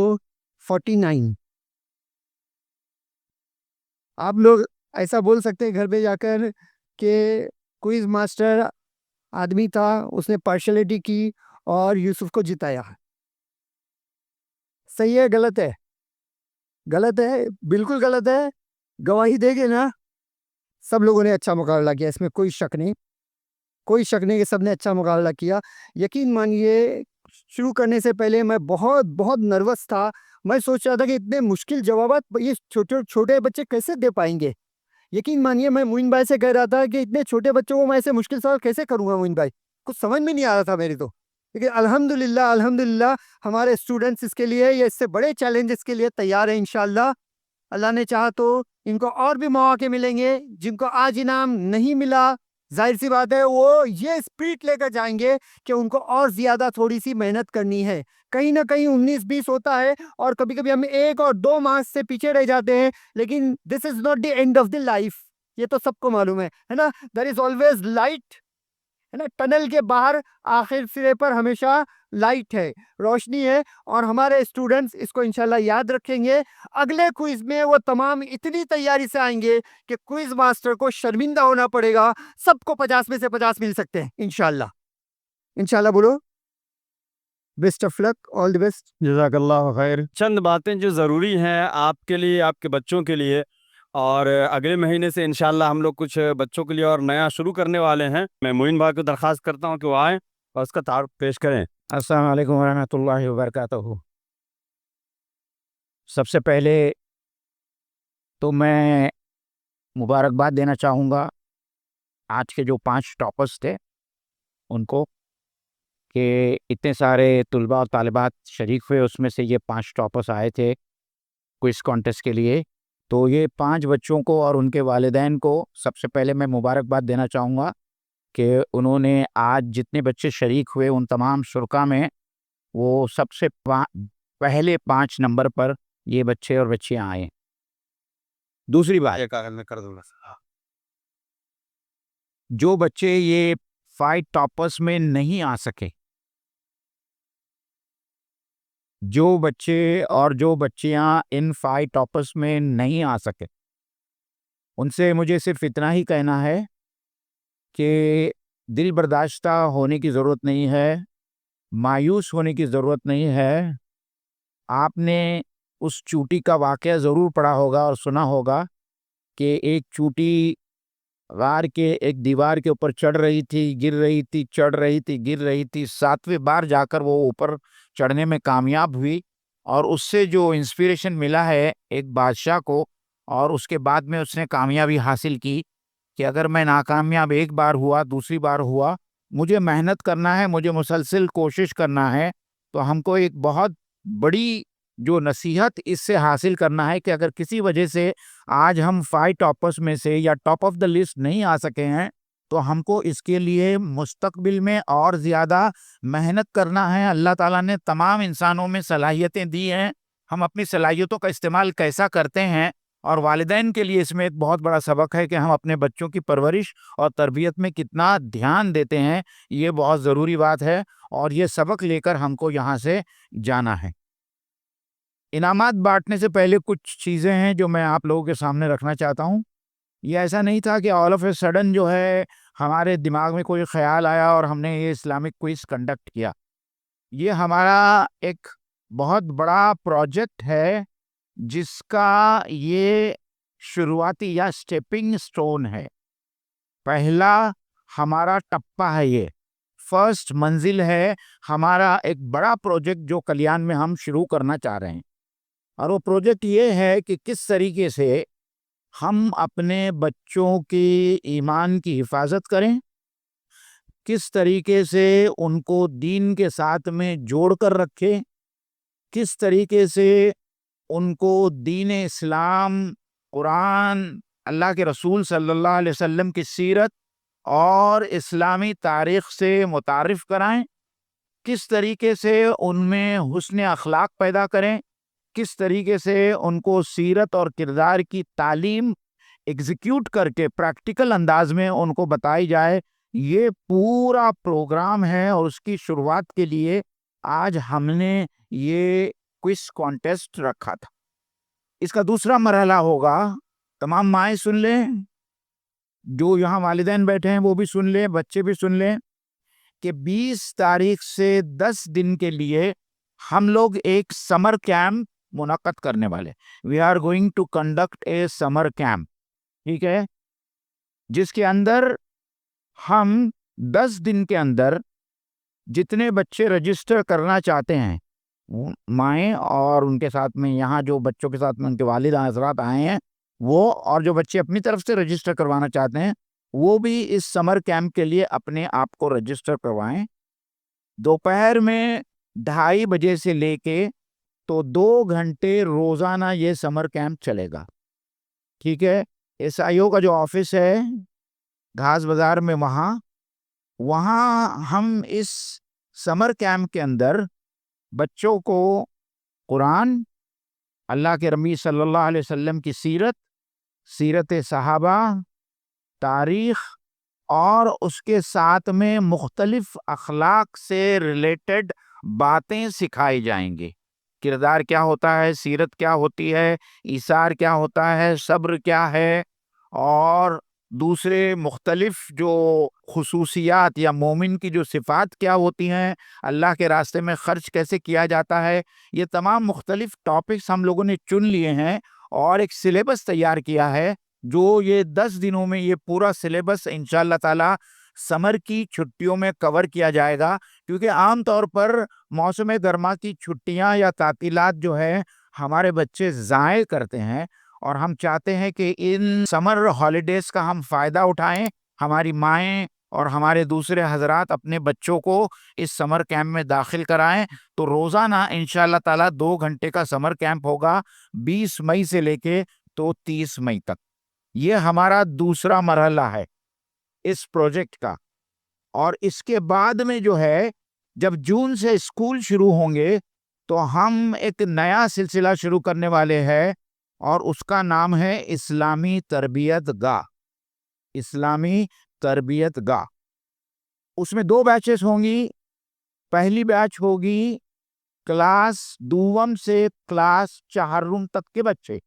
Speaker 2: 49। आप लोग ऐसा बोल सकते हैं घर पे जाकर कि क्विज मास्टर आदमी था, उसने पार्शलिटी की और यूसुफ को जिताया। सही है गलत है? गलत है, बिल्कुल गलत है। गवाही देंगे ना? सब लोगों ने अच्छा मुकाबला किया, इसमें कोई शक नहीं, कोई शक नहीं कि सबने अच्छा मुकाबला किया। यकीन मानिए शुरू करने से पहले मैं बहुत बहुत नर्वस था। मैं सोच रहा था कि इतने मुश्किल जवाब ये छोटे छोटे बच्चे कैसे दे पाएंगे। यकीन मानिए मैं मोइन भाई से कह रहा था कि इतने छोटे बच्चों को मैं ऐसे मुश्किल सवाल कैसे करूंगा मोइन भाई, कुछ समझ में नहीं आ रहा था मेरी तो। लेकिन अल्हम्दुलिल्लाह अल्हम्दुलिल्लाह हमारे स्टूडेंट्स इसके लिए या इससे बड़े चैलेंजेस के लिए तैयार हैं इंशाल्लाह। अल्लाह ने चाहा तो इनको और भी मौके मिलेंगे। जिनको आज इनाम नहीं मिला, जाहिर सी बात है वो ये स्पिरिट लेकर जाएंगे कि उनको और ज़्यादा थोड़ी सी मेहनत करनी है। कहीं ना कहीं 19-20 होता है और कभी कभी हम 1 और 2 मार्क्स से पीछे रह जाते हैं, लेकिन this is not the end of the life. ये तो सबको मालूम है ना। देयर इज ऑलवेज लाइट, है ना। टनल के बाहर आखिर सिरे पर हमेशा लाइट है, रोशनी है। और हमारे स्टूडेंट्स इसको इंशाल्लाह याद रखेंगे। अगले क्विज में वो तमाम इतनी तैयारी से आएंगे कि क्विज मास्टर को शर्मिंदा होना पड़ेगा। सबको 50 में से 50 मिल सकते हैं इंशाल्लाह। इंशाल्लाह बोलो। Best of luck, all the best.
Speaker 6: जज़ाकल्लाह खैर। चंद बातें जो ज़रूरी हैं आपके लिए, आपके बच्चों के लिए, और अगले महीने से इंशाल्लाह हम लोग कुछ बच्चों के लिए और नया शुरू करने वाले हैं। मैं मोइन भाई को दरख्वास्त करता हूं कि वो आएँ और उसका तारुफ पेश करें।
Speaker 1: अस्सलाम वालेकुम वरहमतुल्लाहि वबरकातुहू। सबसे पहले तो मैं मुबारकबाद देना चाहूँगा आज के जो 5 टॉपर्स थे उनको, कि इतने सारे तुलबा और तालिबात शरीक हुए, उसमें से ये 5 टॉपर्स आए थे क्विज़ कॉन्टेस्ट के लिए। तो ये 5 बच्चों को और उनके वालिदैन को सबसे पहले मैं मुबारकबाद देना चाहूँगा कि उन्होंने आज जितने बच्चे शरीक हुए उन तमाम शुरका में वो सबसे पहले 5 नंबर पर ये बच्चे और बच्चियाँ आए। दूसरी बात,
Speaker 6: ये कागज में कर दूंगा।
Speaker 1: जो बच्चे ये 5 टॉपर्स में नहीं आ सके, जो बच्चे और जो बच्चियां इन 5 टॉपर्स में नहीं आ सके, उनसे मुझे सिर्फ इतना ही कहना है कि दिल बर्दाश्ता होने की ज़रूरत नहीं है, मायूस होने की ज़रूरत नहीं है। आपने उस चूटी का वाक़या ज़रूर पढ़ा होगा और सुना होगा कि एक चूटी गार के एक दीवार के ऊपर चढ़ रही थी, गिर रही थी, चढ़ रही थी, गिर रही थी। 7वें बार जाकर वो ऊपर चढ़ने में कामयाब हुई और उससे जो इंस्पिरेशन मिला है एक बादशाह को, और उसके बाद में उसने कामयाबी हासिल की कि अगर मैं नाकामयाब एक बार हुआ, दूसरी बार हुआ, मुझे मेहनत करना है, मुझे मुसलसल कोशिश करना है। तो हमको एक बहुत बड़ी जो नसीहत इससे हासिल करना है कि अगर किसी वजह से आज हम 5 टॉपर्स में से या टॉप ऑफ द लिस्ट नहीं आ सके हैं, तो हमको इसके लिए मुस्तकबिल में और ज़्यादा मेहनत करना है। अल्लाह ताला ने तमाम इंसानों में सलाहियतें दी हैं, हम अपनी सलाहियतों का इस्तेमाल कैसा करते हैं। और वालिदैन के लिए इसमें एक बहुत बड़ा सबक है कि हम अपने बच्चों की परवरिश और तरबियत में कितना ध्यान देते हैं, ये बहुत ज़रूरी बात है। और ये सबक लेकर हमको यहाँ से जाना है। इनामात बांटने से पहले कुछ चीज़ें हैं जो मैं आप लोगों के सामने रखना चाहता हूँ। ये ऐसा नहीं था कि ऑल ऑफ ए सडन जो है हमारे दिमाग में कोई ख्याल आया और हमने ये इस्लामिक क्विज़ कंडक्ट किया। ये हमारा एक बहुत बड़ा प्रोजेक्ट है जिसका ये शुरुआती या स्टेपिंग स्टोन है। पहला हमारा टप्पा है, ये फर्स्ट मंजिल है हमारा एक बड़ा प्रोजेक्ट जो कल्याण में हम शुरू करना चाह रहे हैं। और वो प्रोजेक्ट ये है कि किस तरीके से हम अपने बच्चों के ईमान की हिफाजत करें, किस तरीके से उनको दीन के साथ में जोड़ कर रखें, किस तरीके से उनको दीन इस्लाम, कुरान, अल्लाह के रसूल सल्लल्लाहु अलैहि वसल्लम की सीरत और इस्लामी तारीख़ से मुतारिफ़ कराएं, किस तरीके से उनमें हुस्न अखलाक पैदा करें, किस तरीके से उनको सीरत और किरदार की तालीम एग्जीक्यूट करके प्रैक्टिकल अंदाज में उनको बताई जाए। ये पूरा प्रोग्राम है और उसकी शुरुआत के लिए आज हमने ये क्विज कॉन्टेस्ट रखा था। इसका दूसरा मरहला होगा, तमाम माएँ सुन लें, जो यहाँ वालिदैन बैठे हैं वो भी सुन लें, बच्चे भी सुन लें, कि 20 तारीख से 10 दिन के लिए हम लोग एक समर कैंप मुनक्कद करने वाले। We are going to conduct a summer camp, ठीक है, जिसके अंदर हम 10 दिन के अंदर जितने बच्चे रजिस्टर करना चाहते हैं, माएँ और उनके साथ में यहाँ जो बच्चों के साथ में उनके वालिद हज़रात आए हैं, वो और जो बच्चे अपनी तरफ से रजिस्टर करवाना चाहते हैं, वो भी इस समर कैंप के लिए अपने आप को रजिस्टर करवाएँ। दोपहर में 2:30 बजे से लेके तो 2 घंटे रोज़ाना ये समर कैंप चलेगा, ठीक है? एसआईओ का जो ऑफ़िस है, घास बाज़ार में वहाँ हम इस समर कैंप के अंदर बच्चों को कुरान, अल्लाह के नबी सल्लल्लाहु अलैहि वसल्लम की सीरत, सीरत सहाबा, तारीख़ और उसके साथ में मुख्तलिफ अखलाक से रिलेटेड बातें सिखाई जाएंगी। किरदार क्या होता है, सीरत क्या होती है, ईसार क्या होता है, सब्र क्या है, और दूसरे मुख्तलिफ जो खुसूसियात या मोमिन की जो सिफ़ात क्या होती हैं, अल्लाह के रास्ते में ख़र्च कैसे किया जाता है, ये तमाम मुख्तलिफ टॉपिक्स हम लोगों ने चुन लिए हैं और एक सिलेबस तैयार किया है, जो ये 10 दिनों में ये पूरा सिलेबस इंशाअल्लाह ताला समर की छुट्टियों में कवर किया जाएगा। क्योंकि आम तौर पर मौसम गर्मा की छुट्टियां या तातीलात जो है हमारे बच्चे ज़ाय करते हैं, और हम चाहते हैं कि इन समर हॉलीडेज़ का हम फ़ायदा उठाएं। हमारी माएँ और हमारे दूसरे हज़रात अपने बच्चों को इस समर कैंप में दाखिल कराएं। तो रोज़ाना इंशाअल्लाह ताला 2 घंटे का समर कैंप होगा, 20 मई से लेके तो 30 मई तक। ये हमारा दूसरा मरहला है इस प्रोजेक्ट का। और इसके बाद में जो है, जब जून से स्कूल शुरू होंगे तो हम एक नया सिलसिला शुरू करने वाले हैं, और उसका नाम है इस्लामी तरबियत गाह। इस्लामी तरबियत गाह, उसमें 2 बैचेस होंगी। पहली बैच होगी क्लास दूवम से क्लास 4 तक के बच्चे,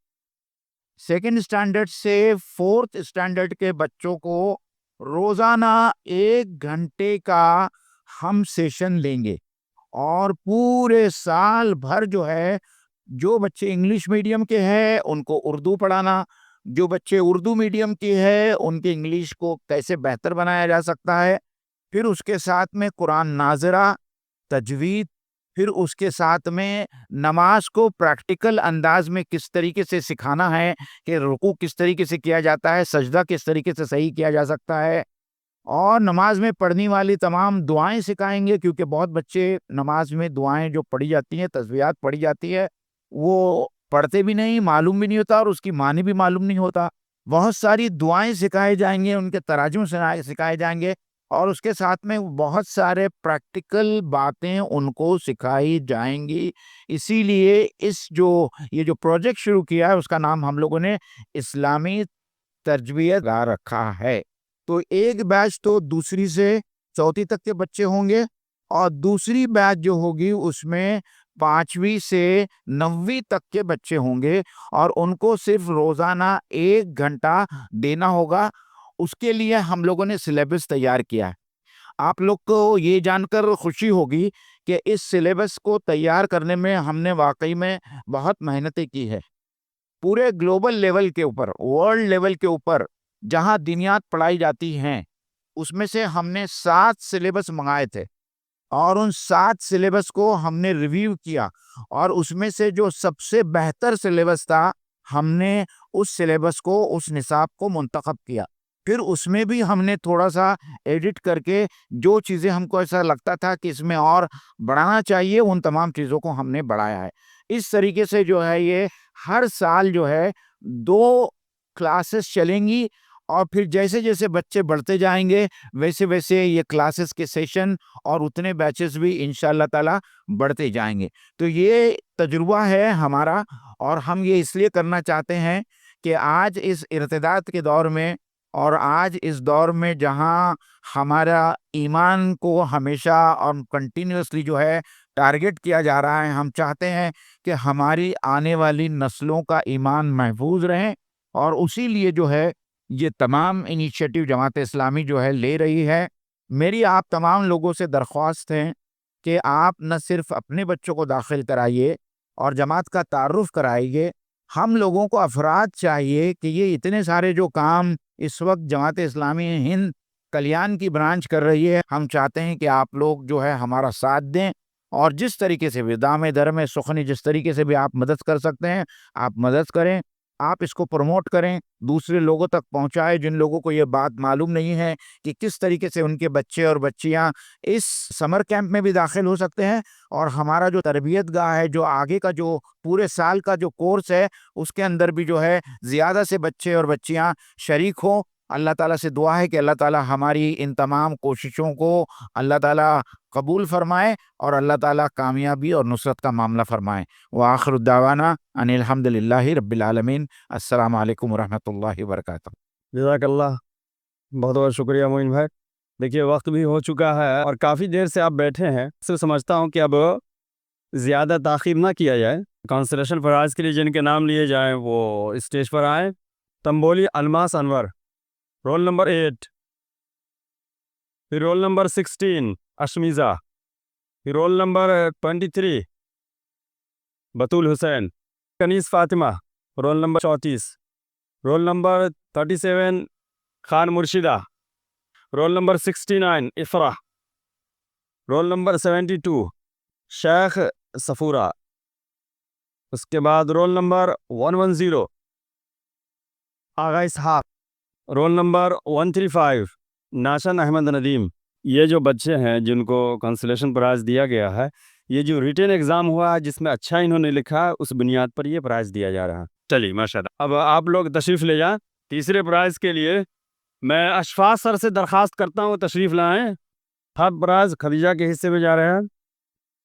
Speaker 1: सेकंड स्टैंडर्ड से 4th स्टैंडर्ड के बच्चों को रोजाना 1 घंटे का हम सेशन लेंगे। और पूरे साल भर जो है, जो बच्चे इंग्लिश मीडियम के हैं उनको उर्दू पढ़ाना, जो बच्चे उर्दू मीडियम के हैं उनके इंग्लिश को कैसे बेहतर बनाया जा सकता है, फिर उसके साथ में कुरान नाज़रा, तजवीद, फिर उसके साथ में नमाज को प्रैक्टिकल अंदाज में किस तरीके से सिखाना है, कि रुकू किस तरीके से किया जाता है, सजदा किस तरीके से सही किया जा सकता है, और नमाज में पढ़ने वाली तमाम दुआएं सिखाएंगे। क्योंकि बहुत बच्चे नमाज में दुआएं जो पढ़ी जाती हैं, तस्बीहात पढ़ी जाती है, वो पढ़ते भी नहीं, मालूम भी नहीं होता, और उसकी मानी भी मालूम नहीं होता। बहुत सारी दुआएं सिखाए जाएंगे, उनके तराजुम सिखाए जाएंगे, और उसके साथ में बहुत सारे प्रैक्टिकल बातें उनको सिखाई जाएंगी। इसीलिए ये जो प्रोजेक्ट शुरू किया है उसका नाम हम लोगों ने इस्लामी तरबियत गाह रखा है। तो एक बैच तो 2री से 4th तक के बच्चे होंगे, और दूसरी बैच जो होगी उसमें 5वीं से 9वीं तक के बच्चे होंगे, और उनको सिर्फ रोजाना 1 घंटा देना होगा। उसके लिए हम लोगों ने सिलेबस तैयार किया है। आप लोग को ये जानकर खुशी होगी कि इस सिलेबस को तैयार करने में हमने वाकई में बहुत मेहनतें की है। पूरे ग्लोबल लेवल के ऊपर, वर्ल्ड लेवल के ऊपर जहां दिनियात पढ़ाई जाती हैं, उसमें से हमने 7 सिलेबस मंगाए थे, और उन 7 सिलेबस को हमने रिव्यू किया, और उसमें से जो सबसे बेहतर सिलेबस था, हमने उस सिलेबस को, उस निसाब को मुंतखब किया। फिर उसमें भी हमने थोड़ा सा एडिट करके जो चीज़ें हमको ऐसा लगता था कि इसमें और बढ़ाना चाहिए, उन तमाम चीज़ों को हमने बढ़ाया है। इस तरीके से जो है ये हर साल जो है 2 क्लासेस चलेंगी, और फिर जैसे जैसे बच्चे बढ़ते जाएंगे वैसे वैसे ये क्लासेस के सेशन और उतने बैचेस भी इंशाअल्लाह ताला बढ़ते जाएंगे। तो ये तजुर्बा है हमारा, और हम ये इसलिए करना चाहते हैं कि आज इस इर्तिदाद के दौर में, और आज इस दौर में जहां हमारा ईमान को हमेशा और कंटिन्यूअसली जो है टारगेट किया जा रहा है, हम चाहते हैं कि हमारी आने वाली नस्लों का ईमान महफूज रहे। और उसी लिए जो है ये तमाम इनिशिएटिव जमात इस्लामी जो है ले रही है। मेरी आप तमाम लोगों से दरख्वास्त है कि आप न सिर्फ अपने बच्चों को दाखिल कराइए और जमात का तारुफ कराइए, हम लोगों को अफराद चाहिए कि ये इतने सारे जो काम इस वक्त जमात इस्लामी हिंद कल्याण की ब्रांच कर रही है। हम चाहते हैं कि आप लोग जो है हमारा साथ दें और जिस तरीके से भी दामे दरमे सुखनी जिस तरीके से भी आप मदद कर सकते हैं आप मदद करें। आप इसको प्रमोट करें, दूसरे लोगों तक पहुंचाएं जिन लोगों को ये बात मालूम नहीं है कि किस तरीके से उनके बच्चे और बच्चियां इस समर कैंप में भी दाखिल हो सकते हैं और हमारा जो तरबियत गाह है, जो आगे का जो पूरे साल का जो कोर्स है, उसके अंदर भी जो है ज़्यादा से बच्चे और बच्चियां शरीक हों। अल्लाह ताला से दुआ है कि अल्लाह ताला हमारी इन तमाम कोशिशों को अल्लाह ताला कबूल फरमाए और अल्लाह ताला कामयाबी और नुसरत का मामला फरमाए। व आखिर दावाना अनिल हम्दुलिल्लाहि रब्बिल आलमीन। अस्सलामु अलैकुम वरहमतुल्लाहि वबरकातुहू।
Speaker 6: जज़ाकल्लाह, बहुत बहुत शुक्रिया मोइन भाई। देखिए वक्त भी हो चुका है और काफ़ी देर से आप बैठे हैं, तो समझता हूँ कि अब ज़्यादा ताख़ीर ना किया जाए। कांसलेशन प्राइज़ के लिए जिनके नाम लिए जाएं वो स्टेज पर आएँ। तंबोली अलमास अनवर, रोल नंबर 8, फिर रोल नंबर 16 अशमीज़ा, फिर roll number 23 Batool Hussain, Kaneez Fatima, roll number 34, roll number 37 Khan Murshida, roll number 69 Ifra, roll number 72 Shaikh Safoora, उसके बाद roll number 110 Agha Ishaq, roll number 135 Nashan Ahmed Nadeem. ये जो बच्चे हैं जिनको कंसलेशन प्राइज़ दिया गया है, ये जो रिटन एग्ज़ाम हुआ है जिसमें अच्छा इन्होंने लिखा है, उस बुनियाद पर ये प्राइज़ दिया जा रहा है। चलिए माशाल्लाह, अब आप लोग तशरीफ़ ले जाएं। तीसरे प्राइज़ के लिए मैं अशफाक सर से दरख्वास्त करता हूँ तशरीफ़ लाएँ। थर्ड प्राइज़ खदीजा के हिस्से में जा रहे हैं।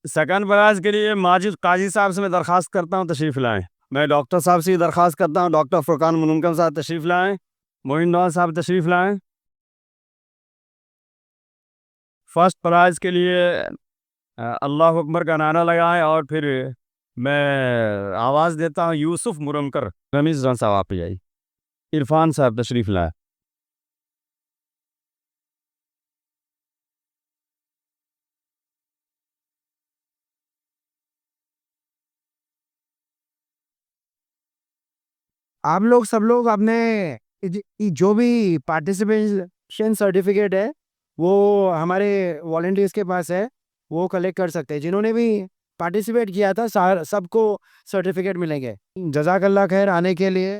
Speaker 6: सेकंड प्राइज़ के लिए माजिद काजी साहब से मैं दरख्वास्त करता हूँ तशरीफ़ लाएँ। मैं डॉक्टर साहब से दरख्वास्त करता हूँ, डॉक्टर फुरकान मुनम्मल साहब तशरीफ़ लाएँ। मोइन साहब तशरीफ़ लाएँ। फर्स्ट प्राइज़ के लिए अल्लाह अकबर का नारा लगाएं और फिर मैं आवाज़ देता हूँ यूसुफ मुरमकर। रमीज़ साहब आप ही आइए। इरफान साहब तशरीफ़ लाएँ।
Speaker 2: आप लोग सब लोग अपने जो भी पार्टिसिपेशन सर्टिफिकेट है वो हमारे वॉलंटियर्स के पास है, वो कलेक्ट कर सकते हैं। जिन्होंने भी पार्टिसिपेट किया था सबको सर्टिफिकेट मिलेंगे। जज़ाकल्लाह खैर आने के लिए।